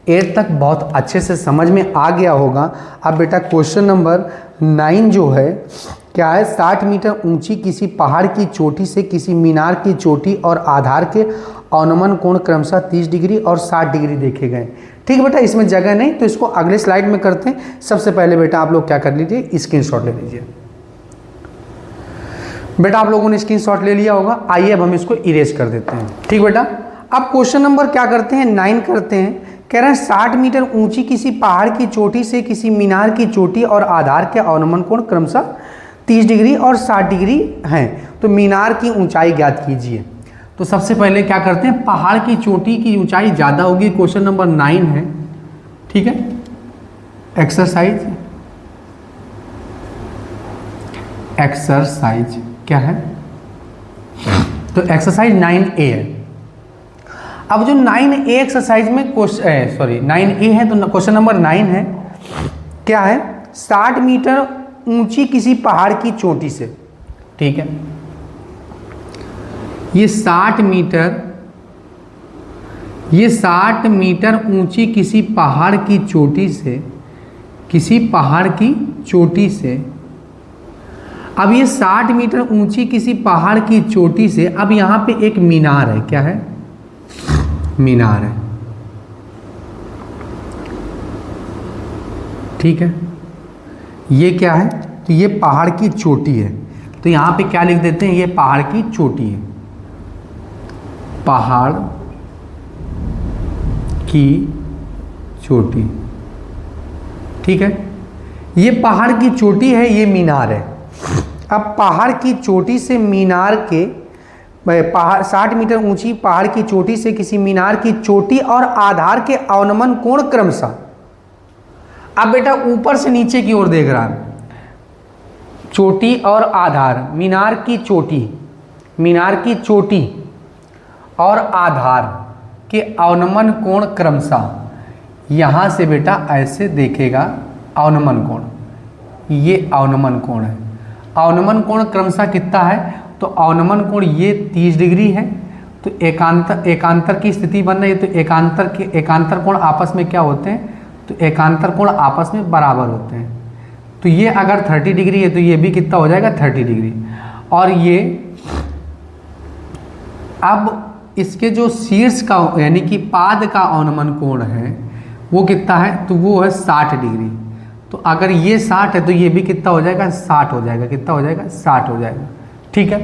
8 तक बहुत अच्छे से समझ में आ गया होगा। अब बेटा क्वेश्चन नंबर 9 जो है क्या है, 60 मीटर ऊंची किसी पहाड़ की चोटी से किसी मीनार की चोटी और आधार के अवनमन कोण क्रमशः 30 डिग्री और 60 डिग्री देखे गए। ठीक है बेटा, इसमें जगह नहीं तो इसको अगले स्लाइड में करते हैं। सबसे पहले बेटा आप लोग क्या कर लीजिए, स्क्रीनशॉट ले लीजिए। बेटा आप लोगों ने स्क्रीनशॉट ले लिया होगा। आइए अब हम इसको इरेज कर देते हैं। ठीक बेटा, अब क्वेश्चन नंबर क्या करते हैं, 9 करते हैं। कह रहे हैं 60 मीटर ऊंची किसी पहाड़ की चोटी से किसी मीनार की चोटी और आधार के अवनमन कोण क्रमशः 30 डिग्री और 60 डिग्री हैं, तो मीनार की ऊंचाई ज्ञात कीजिए। तो सबसे पहले क्या करते हैं, पहाड़ की चोटी की ऊंचाई ज़्यादा होगी, क्वेश्चन नंबर 9 है। ठीक है, एक्सरसाइज क्या है, तो एक्सरसाइज 9A है। अब जो 9A एक्सरसाइज में 9A है, तो क्वेश्चन नंबर 9 है, क्या है, 60 मीटर ऊंची किसी पहाड़ की चोटी से। ठीक है, ये 60 मीटर ऊंची किसी पहाड़ की चोटी से, अब ये 60 मीटर ऊंची किसी पहाड़ की चोटी से, अब यहाँ पे एक मीनार है। क्या है, मीनार है। ठीक है, ये क्या है, तो ये पहाड़ की चोटी है। तो यहाँ पे क्या लिख देते हैं, ये पहाड़ की चोटी है, पहाड़ की चोटी। ठीक है, ये पहाड़ की चोटी है, ये मीनार है। अब पहाड़ की चोटी से मीनार के पहाड़ 60 मीटर ऊंची पहाड़ की चोटी से किसी मीनार की चोटी और आधार के अवनमन कोण क्रमशः। अब बेटा ऊपर से नीचे की ओर देख रहा है, चोटी और आधार, मीनार की चोटी और आधार के अवनमन कोण क्रमशः। यहाँ से बेटा ऐसे देखेगा अवनमन कोण, ये अवनमन कोण है। अवनमन कोण क्रमशः कितना है, तो अवनमन कोण ये 30 डिग्री है। तो एकांतर की स्थिति बन रही है, तो एकांतर कोण आपस में क्या होते हैं, तो एकांतर कोण आपस में बराबर होते हैं। तो ये अगर 30 डिग्री है तो ये भी कितना हो जाएगा 30 डिग्री। और ये अब इसके जो शीर्ष का यानी कि पाद का अवनमन कोण है वो कितना है, तो वो है 60 डिग्री। तो अगर ये 60 है तो ये भी कितना हो जाएगा 60 हो जाएगा, कितना हो जाएगा 60 हो जाएगा। ठीक है,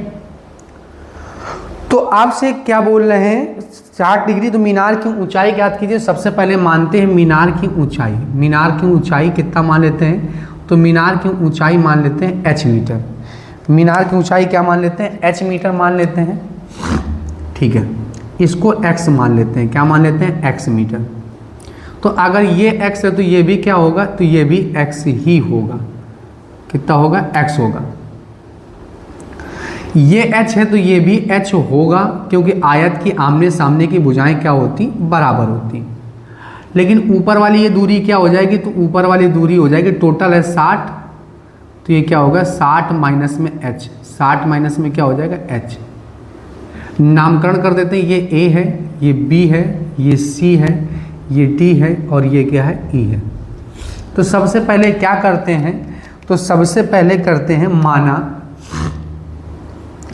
तो आपसे क्या बोल रहे हैं 60 डिग्री। तो मीनार की ऊंचाई ज्ञात कीजिए। सबसे पहले मानते हैं मीनार की ऊंचाई। मीनार की ऊंचाई कितना मान लेते हैं, तो मीनार की ऊंचाई मान लेते हैं h मीटर। मीनार की ऊंचाई क्या मान लेते हैं, h मीटर मान लेते हैं। ठीक है, इसको x मान लेते हैं, क्या मान लेते हैं x मीटर। तो अगर ये x है तो ये भी क्या होगा, तो ये भी x ही होगा। कितना होगा, x होगा। ये h है तो ये भी h होगा, क्योंकि आयत की आमने सामने की भुजाएं क्या होती, बराबर होती। लेकिन ऊपर वाली ये दूरी क्या हो जाएगी, तो ऊपर वाली दूरी हो जाएगी, टोटल है 60, तो ये क्या होगा 60 माइनस में h, 60 माइनस में क्या हो जाएगा h। नामकरण कर देते हैं, ये a है, ये b है, ये c है, ये d है और ये क्या है e है। तो सबसे पहले क्या करते हैं, तो सबसे पहले करते हैं माना,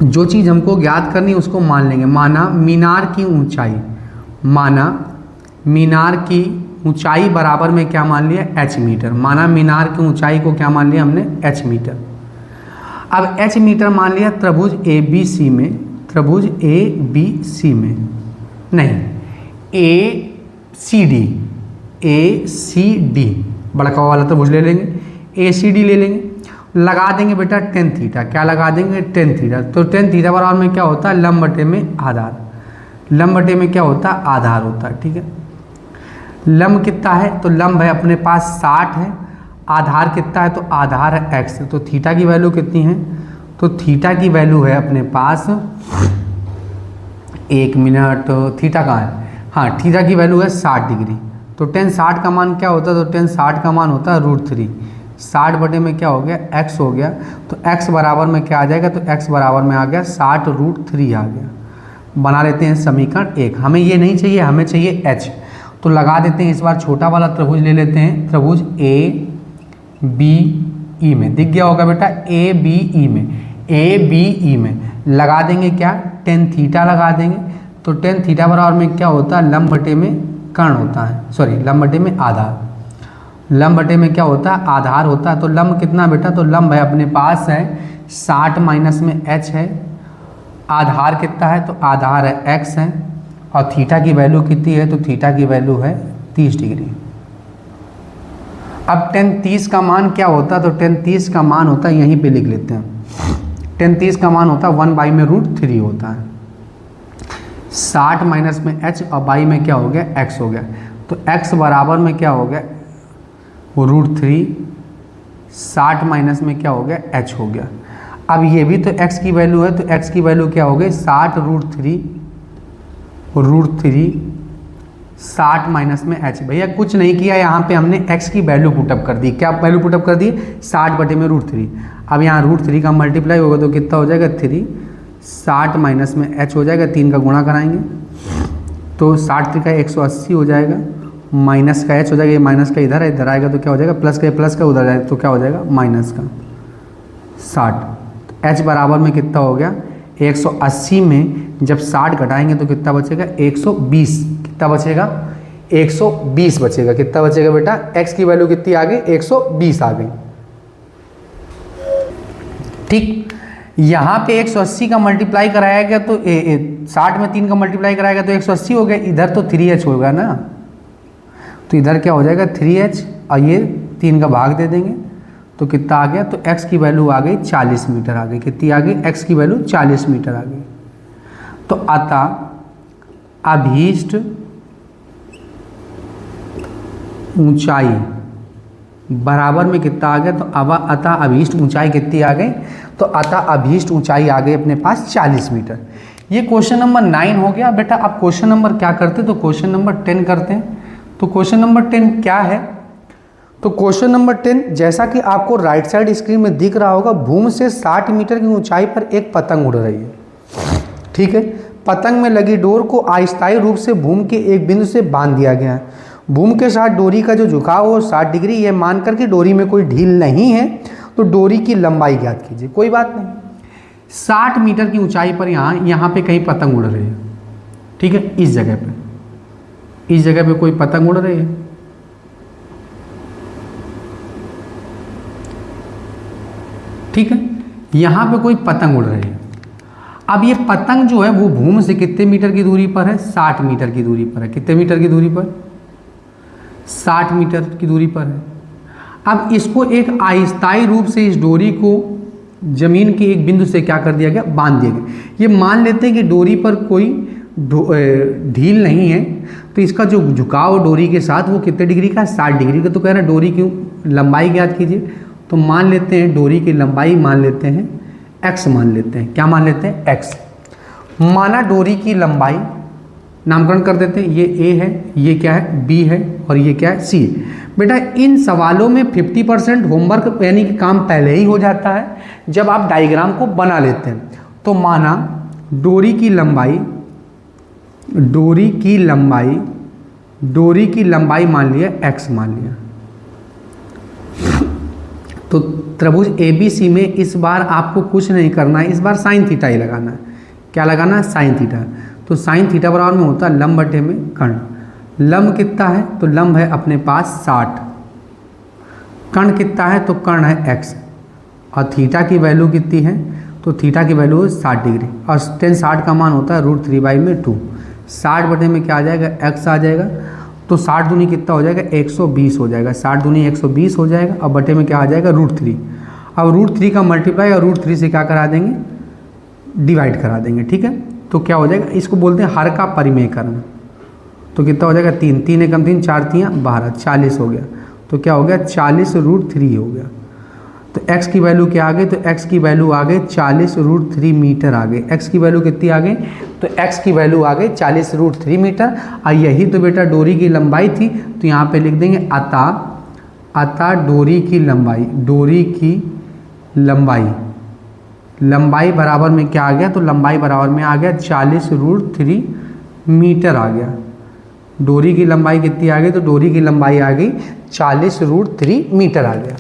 जो चीज़ हमको ज्ञात करनी है उसको मान लेंगे। माना मीनार की ऊंचाई, माना मीनार की ऊंचाई बराबर में क्या मान लिया h मीटर। माना मीनार की ऊंचाई को क्या मान लिया हमने h मीटर। अब h मीटर मान लिया त्रिभुज ABC में, त्रिभुज ABC में नहीं ACD बड़का वाला त्रिभुज ले लेंगे, ACD ले लेंगे, लगा देंगे बेटा टेन थीटा। क्या लगा देंगे, टेन थीटा। तो टेन थीटा बराबर में क्या होता है, लंब बटे में आधार। लंब बटे में क्या होता है, आधार होता है। ठीक है, लंब कितना है, तो लंब है अपने पास 60 है, आधार कितना है, तो आधार है x। तो थीटा की वैल्यू कितनी है, तो थीटा की वैल्यू है अपने पास, एक मिनट, थीटा कहाँ है, हाँ थीटा की वैल्यू है 60 डिग्री। तो टेन 60 का मान क्या होता है, तो टेन 60 का मान होता है √3। 60 बटे में क्या हो गया, x हो गया। तो x बराबर में क्या आ जाएगा, तो x बराबर में आ गया 60√3 आ गया। बना लेते हैं समीकरण 1। हमें ये नहीं चाहिए, हमें चाहिए h। तो लगा देते हैं, इस बार छोटा वाला त्रिभुज ले लेते हैं, त्रिभुज ABE में, दिख गया होगा बेटा ABE में, ABE में लगा देंगे क्या, टेन थीटा लगा देंगे। तो टेन थीटा बराबर में क्या होता है, लंब बटे में कर्ण होता है, सॉरी लंब बटे में आधार। लंब बटे में क्या होता है, आधार होता है। तो लंब कितना बेटा, तो लंब है अपने पास है 60 माइनस में h है, आधार कितना है, तो आधार है x है, और थीटा की वैल्यू कितनी है, तो थीटा की वैल्यू है 30 डिग्री। अब टेन 30 का मान क्या होता है, तो टेन 30 का मान होता है, यहीं पे लिख लेते हैं, टेन 30 का मान होता है 1 में √3 होता है। 60 माइनस में h और बाई में क्या हो गया, x हो गया। तो x बराबर में क्या हो गया, √3, 60 माइनस में क्या हो गया, h हो गया। अब ये भी तो x की वैल्यू है, तो x की वैल्यू क्या हो गई, 60√3, 60 माइनस में h। भैया कुछ नहीं किया, यहाँ पे हमने x की वैल्यू पुटअप कर दी। क्या वैल्यू पुटअप कर दी, 60 बटे में √3। अब यहाँ √3 का मल्टीप्लाई होगा तो कितना हो जाएगा 3, 60 माइनस में h हो जाएगा, 3 का गुणा कराएंगे तो 60 का 180 हो जाएगा, माइनस का h हो जाएगा, ये माइनस का इधर है, इधर आएगा तो क्या हो जाएगा, प्लस का उधर जाएगा तो क्या हो जाएगा, माइनस का 60। h बराबर में कितना हो गया, 180 में जब 60 घटाएंगे तो कितना बचेगा, 120। कितना बचेगा, 120 बचेगा। कितना बचेगा बेटा, x की वैल्यू कितनी आ गई, 120 आ गई। ठीक, यहाँ पे 180 का मल्टीप्लाई कराया गया तो 60 में 3 का मल्टीप्लाई कराया गया तो 180 हो गया। इधर तो 3h होगा ना, तो इधर क्या हो जाएगा 3h, और ये 3 का भाग दे देंगे तो कितना आ गया, तो x की वैल्यू आ गई 40 मीटर आ गई। कितनी आ गई, x की वैल्यू 40 मीटर आ गई। तो अतः अभीष्ट ऊंचाई बराबर में कितना आ गया, तो अब अतः अभीष्ट ऊंचाई कितनी आ गई, तो अतः अभीष्ट ऊंचाई आ गई अपने पास 40 मीटर। ये क्वेश्चन नंबर 9 हो गया। बेटा अब क्वेश्चन नंबर क्या करते, तो क्वेश्चन नंबर 10 करते हैं। तो क्वेश्चन नंबर 10 क्या है, तो क्वेश्चन नंबर 10 जैसा कि आपको राइट साइड स्क्रीन में दिख रहा होगा, भूमि से 60 मीटर की ऊंचाई पर एक पतंग उड़ रही है। ठीक है, पतंग में लगी डोर को अस्थायी रूप से भूमि के एक बिंदु से बांध दिया गया है। भूमि के साथ डोरी का जो झुकाव हो 60 डिग्री, यह मानकर कि डोरी में कोई ढील नहीं है, तो डोरी की लंबाई ज्ञात कीजिए। कोई बात नहीं, 60 मीटर की ऊंचाई पर यहाँ पे कहीं पतंग उड़ रही है। ठीक है, इस जगह पे कोई पतंग उड़ रही है। ठीक है, यहाँ पे कोई पतंग उड़ रही है। अब ये पतंग जो है वो भूमि से कितने मीटर की दूरी पर है, 60 मीटर की दूरी पर है। कितने मीटर की दूरी पर, 60 मीटर की दूरी पर है। अब इसको एक अस्थायी रूप से इस डोरी को जमीन के एक बिंदु से क्या कर दिया गया, बांध दिया गया। ये मान लेते हैं कि डोरी पर कोई ढील नहीं है, तो इसका जो झुकाव डोरी के साथ वो कितने डिग्री का, 60 डिग्री का। तो कह रहा है डोरी की लंबाई ज्ञात कीजिए। तो मान लेते हैं डोरी की लंबाई मान लेते हैं x मान लेते हैं। क्या मान लेते हैं, x। माना डोरी की लंबाई, नामकरण कर देते हैं, ये a है, ये क्या है, b है, और ये क्या है, c है। बेटा इन सवालों में 50% होमवर्क यानी कि काम पहले ही हो जाता है जब आप डायग्राम को बना लेते हैं। तो माना डोरी की लंबाई मान लिया x मान लिया। तो त्रिभुज ABC में इस बार आपको कुछ नहीं करना है, इस बार साइन थीटा ही लगाना है। क्या लगाना है, साइन थीटा। तो साइन थीटा बराबर में होता है लंब बटे में कर्ण। लंब कितना है, तो लंब है अपने पास 60। कर्ण कितना है, तो कर्ण है x। और थीटा की वैल्यू कितनी है, तो थीटा की वैल्यू है 60 डिग्री। और tan 60 का मान होता है √3/2। 60 बटे में क्या आ जाएगा, x आ जाएगा। तो 60 दूनी कितना हो जाएगा, 120 हो जाएगा। 60 दूनी 120 हो जाएगा। और बटे में क्या आ जाएगा, √3। अब √3 का मल्टीप्लाई और √3 से क्या करा देंगे, डिवाइड करा देंगे। ठीक है, तो क्या हो जाएगा, इसको बोलते हैं हर का परिमेयकरण। तो कितना हो जाएगा, 3 3 एकम 3 4 3 12 40 हो गया। तो क्या हो गया, 40√3 हो गया। तो x की वैल्यू क्या आ गई, तो x की वैल्यू आ गई 40√3 मीटर आ गई। x की वैल्यू कितनी आ गई, तो x की वैल्यू आ गई 40√3 मीटर। और यही तो बेटा डोरी की लंबाई थी। तो यहाँ पे लिख देंगे अतः डोरी की लंबाई बराबर में क्या आ गया, तो लंबाई बराबर में आ गया 40√3 मीटर आ गया। डोरी की लंबाई कितनी आ गई, तो डोरी की लंबाई आ गई 40√3 मीटर आ गया।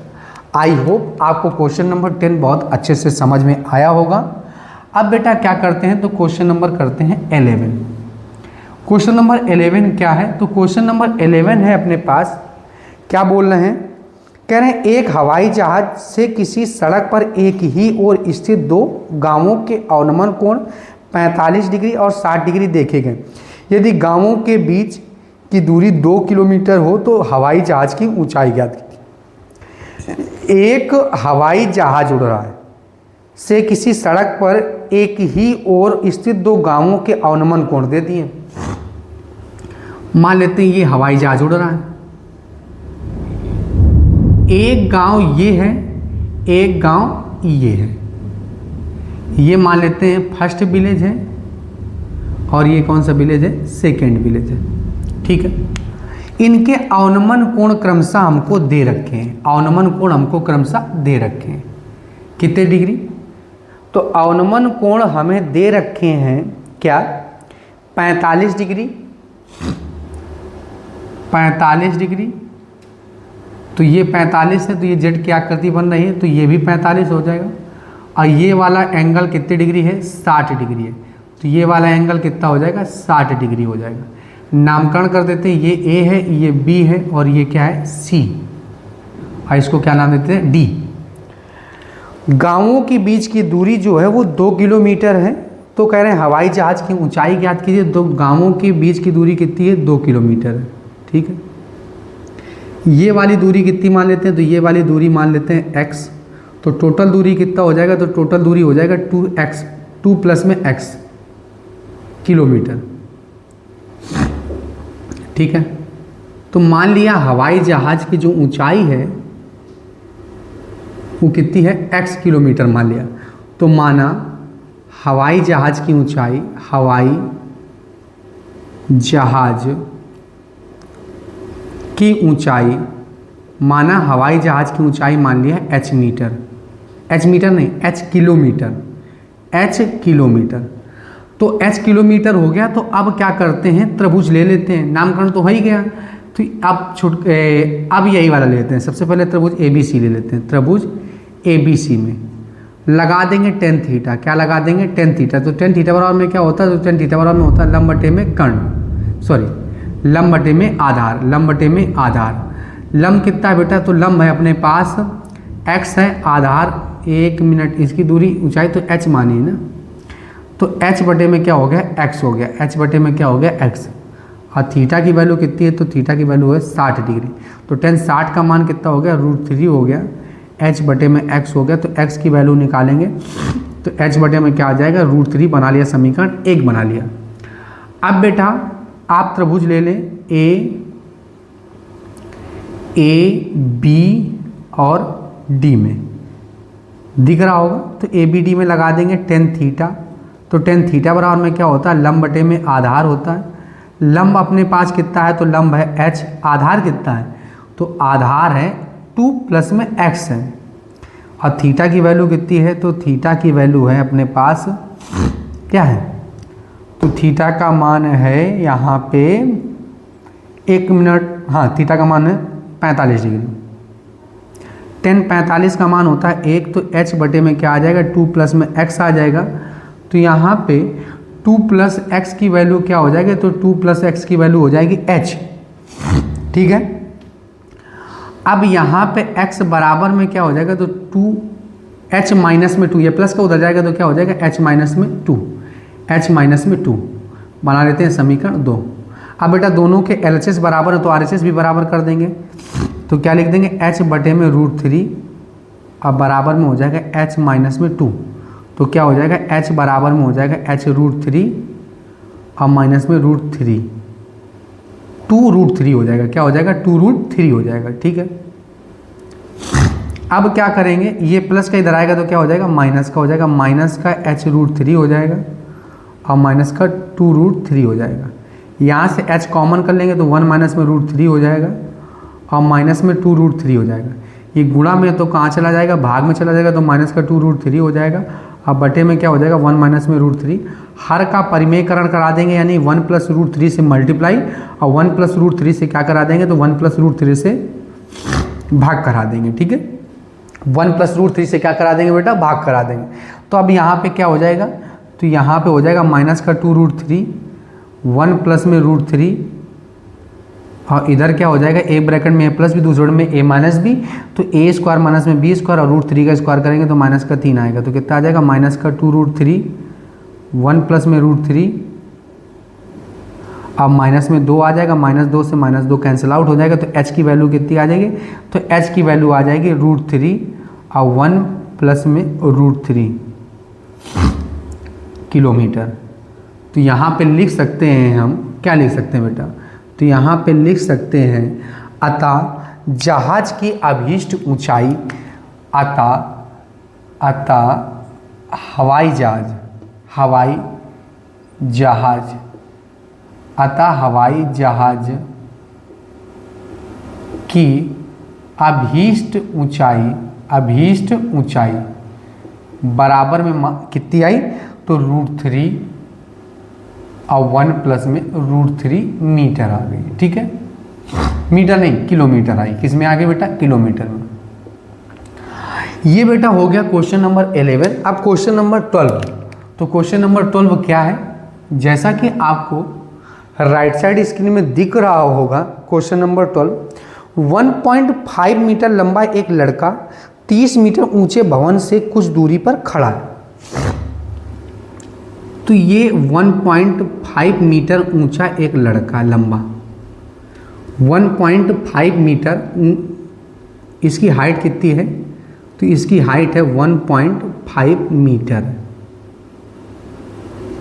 आई होप आपको क्वेश्चन नंबर 10 बहुत अच्छे से समझ में आया होगा। अब बेटा क्या करते हैं, तो क्वेश्चन नंबर करते हैं 11। क्वेश्चन नंबर 11 क्या है, तो क्वेश्चन नंबर 11 है अपने पास, क्या बोल रहे हैं, कह रहे हैं एक हवाई जहाज से किसी सड़क पर एक ही ओर स्थित दो गांवों के अवनमन कोण 45 डिग्री और 60 डिग्री देखे गए। यदि गांवों के बीच की दूरी 2 किलोमीटर हो तो हवाई जहाज की ऊंचाई ज्ञात कीजिए। एक हवाई जहाज उड़ रहा है से किसी सड़क पर एक ही ओर स्थित दो गांवों के अवनमन कोण दे दिए। मान लेते हैं ये हवाई जहाज उड़ रहा है, एक गांव ये है, एक गांव ये है। ये मान लेते हैं फर्स्ट विलेज है और ये कौन सा विलेज है, सेकेंड विलेज है। ठीक है, इनके अवनमन कोण क्रमशः हमको दे रखे हैं। अवनमन कोण हमको क्रमशः दे रखे हैं कितने डिग्री, तो अवनमन कोण हमें दे रखे हैं क्या, 45 डिग्री, 45 डिग्री। तो ये 45 है, तो ये जेड की आकृति बन रही है, तो ये भी 45 हो जाएगा। और ये वाला एंगल कितने डिग्री है, 60 डिग्री है। तो ये वाला एंगल कितना हो जाएगा, 60 डिग्री हो जाएगा। नामकरण कर देते हैं, ये ए है, ये बी है, और ये क्या है, सी। और इसको क्या नाम देते हैं, डी। गांवों के बीच की दूरी जो है वो 2 किलोमीटर है। तो कह रहे हैं हवाई जहाज की ऊंचाई ज्ञात कीजिए। दो गांवों के बीच की दूरी कितनी है, 2 किलोमीटर है। ठीक है, ये वाली दूरी कितनी मान लेते हैं, तो ये वाली दूरी मान लेते हैं x। तो टोटल दूरी कितना हो जाएगा, तो टोटल दूरी हो जाएगा 2x, 2 प्लस में x, किलोमीटर। ठीक है, तो मान लिया हवाई जहाज की जो ऊंचाई है वो कितनी है, x किलोमीटर मान लिया। तो माना हवाई जहाज की ऊंचाई, हवाई जहाज की ऊंचाई, माना हवाई जहाज की ऊंचाई मान लिया h मीटर, h मीटर नहीं h किलोमीटर, h किलोमीटर। तो h किलोमीटर हो गया। तो अब क्या करते हैं, त्रिभुज ले लेते हैं, नामकरण तो हो ही गया। तो अब यही वाला लेते हैं। सबसे पहले त्रिभुज ABC ले लेते हैं। त्रिभुज ABC में लगा देंगे टेन थीटा। क्या लगा देंगे, टेन थीटा। तो टेन थीटा बराबर में क्या होता है, तो टेन थीटा बराबर में होता है लंब बटे में कर्ण, सॉरी लंब बटे में आधार, लंब बटे में आधार। लंब कितना है बेटा, तो लंब है अपने पास x है, आधार 1 मिनट, इसकी दूरी ऊंचाई तो h मानी ना। तो h बटे में क्या हो गया, x हो गया, h बटे में क्या हो गया, x। और थीटा की वैल्यू कितनी है, तो थीटा की वैल्यू है 60 डिग्री। तो टेन 60 का मान कितना हो गया, √3 हो गया, h बटे में x हो गया। तो x की वैल्यू निकालेंगे तो h बटे में क्या आ जाएगा, √3 बना लिया, समीकरण 1 बना लिया। अब बेटा आप त्रिभुज ले लें ए बी और डी में, दिख रहा होगा। तो ए बी डी में लगा देंगे टेन थीटा। तो टेन थीटा बराबर में क्या होता है, लंब बटे में आधार होता है। लंब अपने पास कितना है, तो लंब है h, आधार कितना है, तो आधार है 2 प्लस में x है। और थीटा की वैल्यू कितनी है, तो थीटा की वैल्यू है अपने पास क्या है, तो थीटा का मान है यहाँ पे 1 मिनट, हाँ थीटा का मान है 45 डिग्री। टेन 45 का मान होता है 1, तो h बटे में क्या आ जाएगा, 2 प्लस में x आ जाएगा। तो यहाँ पे 2 प्लस x की वैल्यू क्या हो जाएगी, तो 2 प्लस x की वैल्यू हो जाएगी h। ठीक है, अब यहाँ पे x बराबर में क्या हो जाएगा, तो 2 h माइनस में 2, ये प्लस का उधर जाएगा तो क्या हो जाएगा, h माइनस में 2, h माइनस में 2 बना लेते हैं समीकरण 2। अब बेटा दोनों के LHS बराबर है तो RHS भी बराबर कर देंगे। तो क्या लिख देंगे, h बटे में √3, अब बराबर में हो जाएगा h माइनस में 2। तो क्या हो जाएगा, h बराबर में हो जाएगा h √3 और माइनस में √3, 2√3 हो जाएगा। क्या हो जाएगा, 2√3 हो जाएगा। ठीक है, अब क्या करेंगे, ये प्लस का इधर आएगा तो क्या हो जाएगा, माइनस का हो जाएगा, माइनस का h √3 हो जाएगा और माइनस का 2√3 हो जाएगा। यहाँ से h कॉमन कर लेंगे तो 1 माइनस में √3 हो जाएगा और माइनस में 2√3 हो जाएगा। ये गुणा में तो कहाँ चला जाएगा, भाग में चला जाएगा, तो माइनस का 2√3 हो जाएगा। अब बटे में क्या हो जाएगा, 1 माइनस में √3। हर का परिमेयकरण करा देंगे, यानी 1 प्लस √3 से मल्टीप्लाई, और 1 प्लस √3 से क्या करा देंगे, तो 1 प्लस √3 से भाग करा देंगे। ठीक है, 1 प्लस √3 से क्या करा देंगे बेटा, भाग करा देंगे। तो अब यहाँ पे क्या हो जाएगा, तो यहाँ पे हो जाएगा माइनस का 2√3, 1 प्लस में √3, और इधर क्या हो जाएगा, ए ब्रैकेट में ए प्लस भी, दूसरे में ए माइनस भी। तो ए स्क्वायर माइनस में बी स्क्वायर और √3 का स्क्वायर करेंगे तो माइनस का 3 आएगा। तो कितना आ जाएगा, माइनस का 2√3, 1 प्लस में √3, अब माइनस में 2 आ जाएगा, -2 से -2 कैंसिल आउट हो जाएगा। तो h की वैल्यू कितनी आ जाएगी, तो h की वैल्यू आ जाएगी √3 और 1 प्लस में √3 किलोमीटर। तो यहाँ पे लिख सकते हैं हम, क्या लिख सकते हैं बेटा, तो यहाँ पे लिख सकते हैं अतः जहाज की अभीष्ट ऊंचाई, अतः हवाई जहाज, अतः हवाई जहाज की अभीष्ट ऊंचाई बराबर में कितनी आई, तो √3 और 1 प्लस में √3 मीटर आ गई। ठीक है, मीटर नहीं किलोमीटर आई, किस में आ गई बेटा, किलोमीटर में। ये बेटा हो गया क्वेश्चन नंबर 11। अब क्वेश्चन नंबर 12। तो क्वेश्चन नंबर 12 क्या है, जैसा कि आपको राइट साइड स्क्रीन में दिख रहा होगा, क्वेश्चन नंबर 12, 1.5 मीटर लंबा एक लड़का 30 मीटर ऊंचे भवन से कुछ दूरी पर खड़ा है। तो ये 1.5 मीटर ऊंचा एक लड़का लंबा, 1.5 मीटर, इसकी हाइट कितनी है, तो इसकी हाइट है 1.5 मीटर,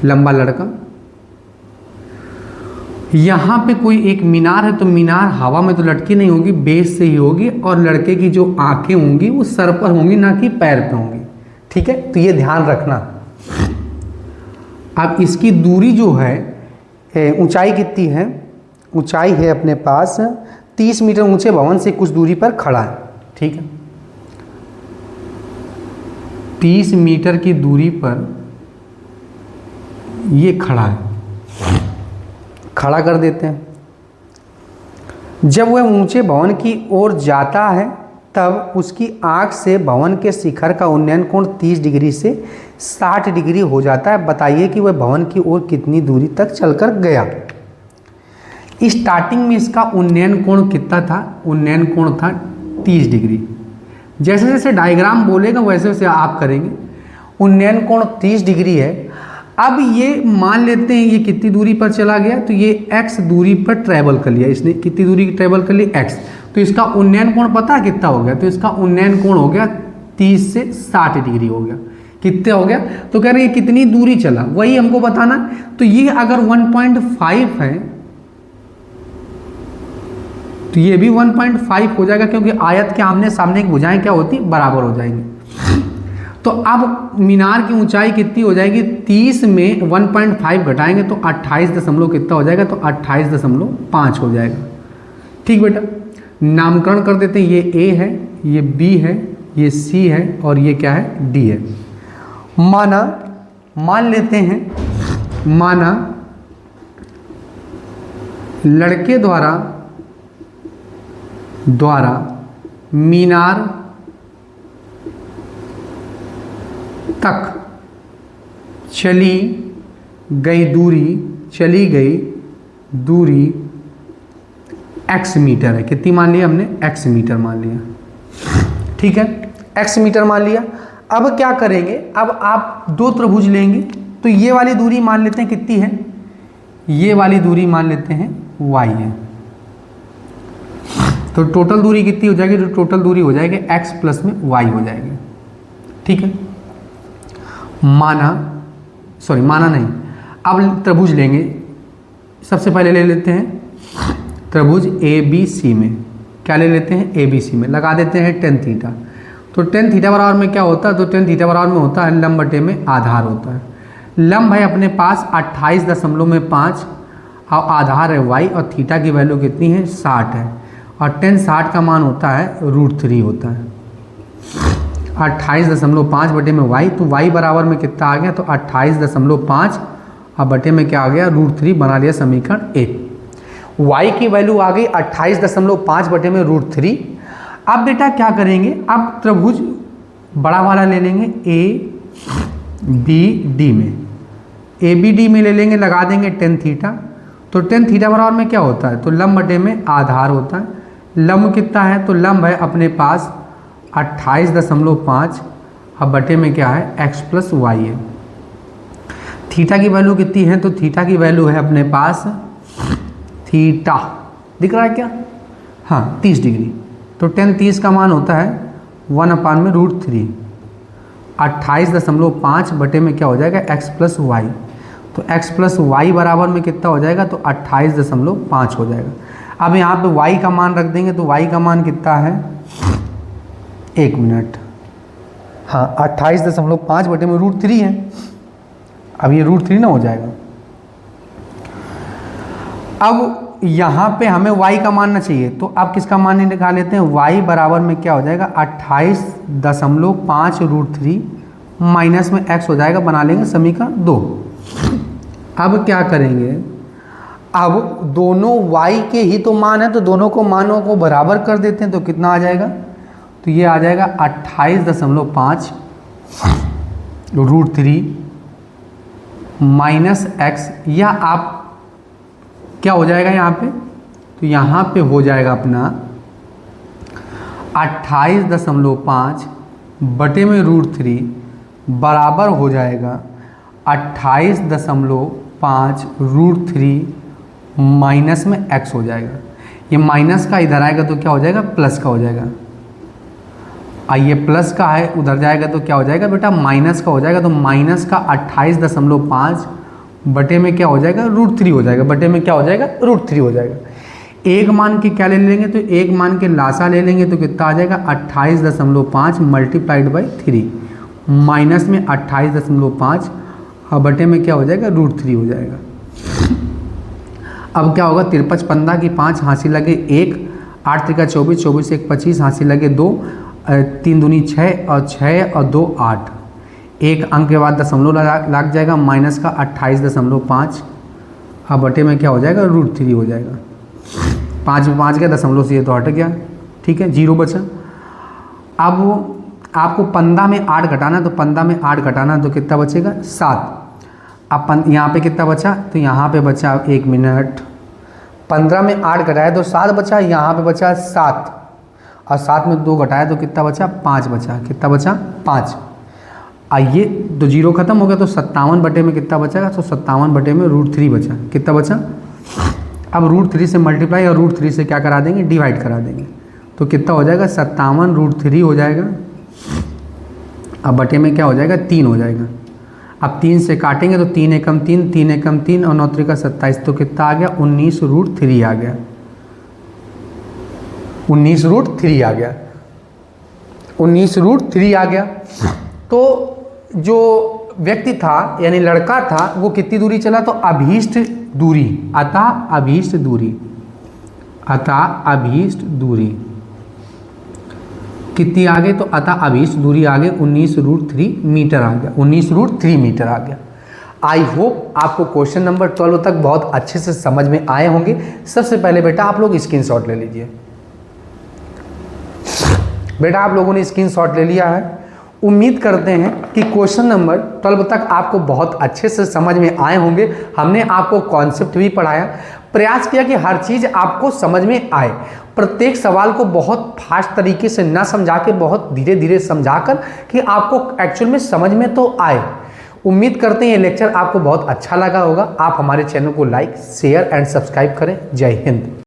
लंबा लड़का यहाँ पे कोई एक मीनार है, तो मीनार हवा में तो लटकी नहीं होगी, बेस से ही होगी, और लड़के की जो आंखें होंगी वो सर पर होंगी, ना कि पैर पे होंगी। ठीक है, तो ये ध्यान रखना। अब इसकी दूरी जो है, ऊंचाई कितनी है? ऊंचाई है अपने पास 30 मीटर ऊंचे भवन से कुछ दूरी पर खड़ा है। ठीक है, 30 मीटर की दूरी पर ये खड़ा है, खड़ा कर देते हैं। जब वह ऊंचे भवन की ओर जाता है तब उसकी आंख से भवन के शिखर का उन्नयन कोण 30 डिग्री से 60 डिग्री हो जाता है। बताइए कि वह भवन की ओर कितनी दूरी तक चलकर गया। स्टार्टिंग में इसका उन्नयन कोण कितना था? उन्नयन कोण था 30 डिग्री। जैसे जैसे डायग्राम बोलेगा वैसे वैसे आप करेंगे। उन्नयन कोण 30 डिग्री है। अब ये मान लेते हैं ये कितनी दूरी पर चला गया, तो ये x दूरी पर ट्रैवल कर लिया इसने। कितनी दूरी ट्रैवल कर ली? x। तो इसका उन्नयन कोण पता है कितना हो गया? तो इसका उन्नयन कोण हो गया 30 से 60 डिग्री हो गया। कितने हो गया? तो कह रहे हैं कितनी दूरी चला, वही हमको बताना। तो ये अगर 1.5 है तो ये भी 1.5 हो जाएगा, क्योंकि आयत के आमने सामने की भुजाएं क्या होती? बराबर हो जाएंगी। तो अब मीनार की ऊंचाई कितनी हो जाएगी? 30 में 1.5 घटाएंगे तो 28 दशमलव कितना हो जाएगा? तो 28.5 हो जाएगा। ठीक बेटा, नामकरण कर देते हैं। ये A है, ये B है, ये C है और ये क्या है? D है। मान लेते हैं, माना लड़के द्वारा मीनार तक चली गई दूरी x मीटर है। कितनी मान लिया हमने? x मीटर मान लिया। ठीक है, x मीटर मान लिया। अब क्या करेंगे? अब आप दो त्रिभुज लेंगे, तो ये वाली दूरी मान लेते हैं कितनी है? ये वाली दूरी मान लेते हैं y है। तो टोटल दूरी कितनी हो जाएगी? तो टोटल दूरी हो जाएगी x प्लस में y हो जाएगी। ठीक है, माना नहीं। अब त्रिभुज लेंगे। सबसे पहले ले लेते हैं त्रिभुज ABC में। क्या ले लेते हैं? ABC में लगा देते हैं tan थीटा। तो tan थीटा बराबर में क्या होता है? तो tan थीटा बराबर में होता है लंब बटे में आधार होता है। लंब है अपने पास 28.5 और आधार है y, और थीटा की वैल्यू कितनी है? 60 है, और tan 60 का मान होता है √3 होता है। 28.5 बटे में y, तो y बराबर में कितना आ गया? तो 28.5 और बटे में क्या आ गया? √3। बना लिया समीकरण 1। y की वैल्यू आ गई 28.5 बटे में √3। अब बेटा क्या करेंगे? अब त्रिभुज बड़ा वाला ले लेंगे ABD में। ABD में ले लेंगे, लगा देंगे tan थीटा। तो tan थीटा बराबर में क्या होता है? तो लंब बटे में आधार होता है। लंब कितना है? तो लंब है अपने पास 28.5 और बटे में क्या है? x प्लस y है। थीटा की वैल्यू कितनी है? तो थीटा की वैल्यू है अपने पास, थीटा दिख रहा है क्या? हाँ, 30 डिग्री। तो tan 30 का मान होता है 1/√3। 28.5 बटे में क्या हो जाएगा? x plus y। तो x प्लस y बराबर में कितना हो जाएगा? तो 28.5 हो जाएगा। अब यहाँ पे y का मान रख देंगे, तो y का मान कितना है? 1 मिनट। हाँ, 28.5 बटे में √3 है। अब ये √3 ना हो जाएगा। अब यहाँ पे हमें y का मानना चाहिए, तो अब किसका मान निकाल लेते हैं? y बराबर में क्या हो जाएगा? 28.5 √3 माइनस में x हो जाएगा। बना लेंगे समीकरण 2। अब क्या करेंगे? अब दोनों y के ही तो मान है, तो दोनों को मानों को बराबर कर देते हैं। तो कितना आ जाएगा? तो ये आ जाएगा 28.5 √3 माइनस x, या आप क्या हो जाएगा यहाँ पे? तो यहाँ पे हो जाएगा अपना 28.5 बटे में √3 बराबर हो जाएगा 28.5 √3 माइनस में x हो जाएगा। ये माइनस का इधर आएगा तो क्या हो जाएगा? प्लस का हो जाएगा। ये प्लस का है, उधर जाएगा तो क्या हो जाएगा बेटा? माइनस का हो जाएगा। तो माइनस का 28.5 बटे में क्या हो जाएगा, √3 हो जाएगा, बटे में क्या हो जाएगा, √3 हो जाएगा। एक मान के क्या ले लेंगे, तो एक मान के लासा ले लेंगे तो कितना आ जाएगा 28.5 मल्टीप्लाइड बाई 3 माइनस में 28.5 और बटे में क्या हो जाएगा, √3 हो जाएगा। अब क्या होगा, 53 15 की 5 हासिल लगे 1, 8 3 24, 24 1 25 हासिल लगे 2, 3 दूनी 6 और 6 और 2 8, एक अंक के बाद दशमलव लग जाएगा माइनस का 28.5 और बटे में क्या हो जाएगा, √3 हो जाएगा। 5 में 5 गया, दशमलव से ये तो हट गया, ठीक है, 0 बचा। अब आपको 15 में 8 घटाना, तो 15 में 8 घटाना तो कितना बचेगा, 7। अब यहाँ पे कितना बचा, तो यहाँ पे बचा 1 मिनट, 15 में 8 घटाया तो 7 बचा, यहाँ पे बचा 7 और 7 में 2 घटाया तो कितना बचा, 5 बचा, कितना बचा, 5। आइए तो 0 खत्म हो गया, तो 57 बटे में कितना बचेगा, तो 57 बटे में √3 बचा, कितना बचा। अब √3 से मल्टीप्लाई और √3 से क्या करा देंगे, डिवाइड करा देंगे, तो कितना हो जाएगा, 57 √3 हो जाएगा। अब बटे में क्या हो जाएगा, 3 हो जाएगा। अब 3 से काटेंगे तो 3 एकम 3, 3 एकम 3 और 9 त्रिका 27, तो कितना आ गया, 19 √3 आ गया, 19 √3 आ गया, 19 √3 आ गया। तो जो व्यक्ति था यानी लड़का था वो कितनी दूरी चला, तो अभीष्ट दूरी, अतः अभीष्ट दूरी, अतः अभीष्ट दूरी कितनी आ गई, तो अतः अभीष्ट दूरी आ गई 19 √3 मीटर आ गया, 19 √3 मीटर आ गया। आई होप आपको क्वेश्चन नंबर 12 तक बहुत अच्छे से समझ में आए होंगे। सबसे पहले बेटा आप लोग स्क्रीनशॉट ले लीजिए। बेटा आप लोगों ने स्क्रीनशॉट ले लिया है। उम्मीद करते हैं कि क्वेश्चन नंबर 12 तक आपको बहुत अच्छे से समझ में आए होंगे। हमने आपको कॉन्सेप्ट भी पढ़ाया, प्रयास किया कि हर चीज़ आपको समझ में आए। प्रत्येक सवाल को बहुत फास्ट तरीके से ना समझा के बहुत धीरे धीरे समझाकर कि आपको एक्चुअल में समझ में तो आए। उम्मीद करते हैं ये लेक्चर आपको बहुत अच्छा लगा होगा। आप हमारे चैनल को लाइक, शेयर एंड सब्सक्राइब करें। जय हिंद।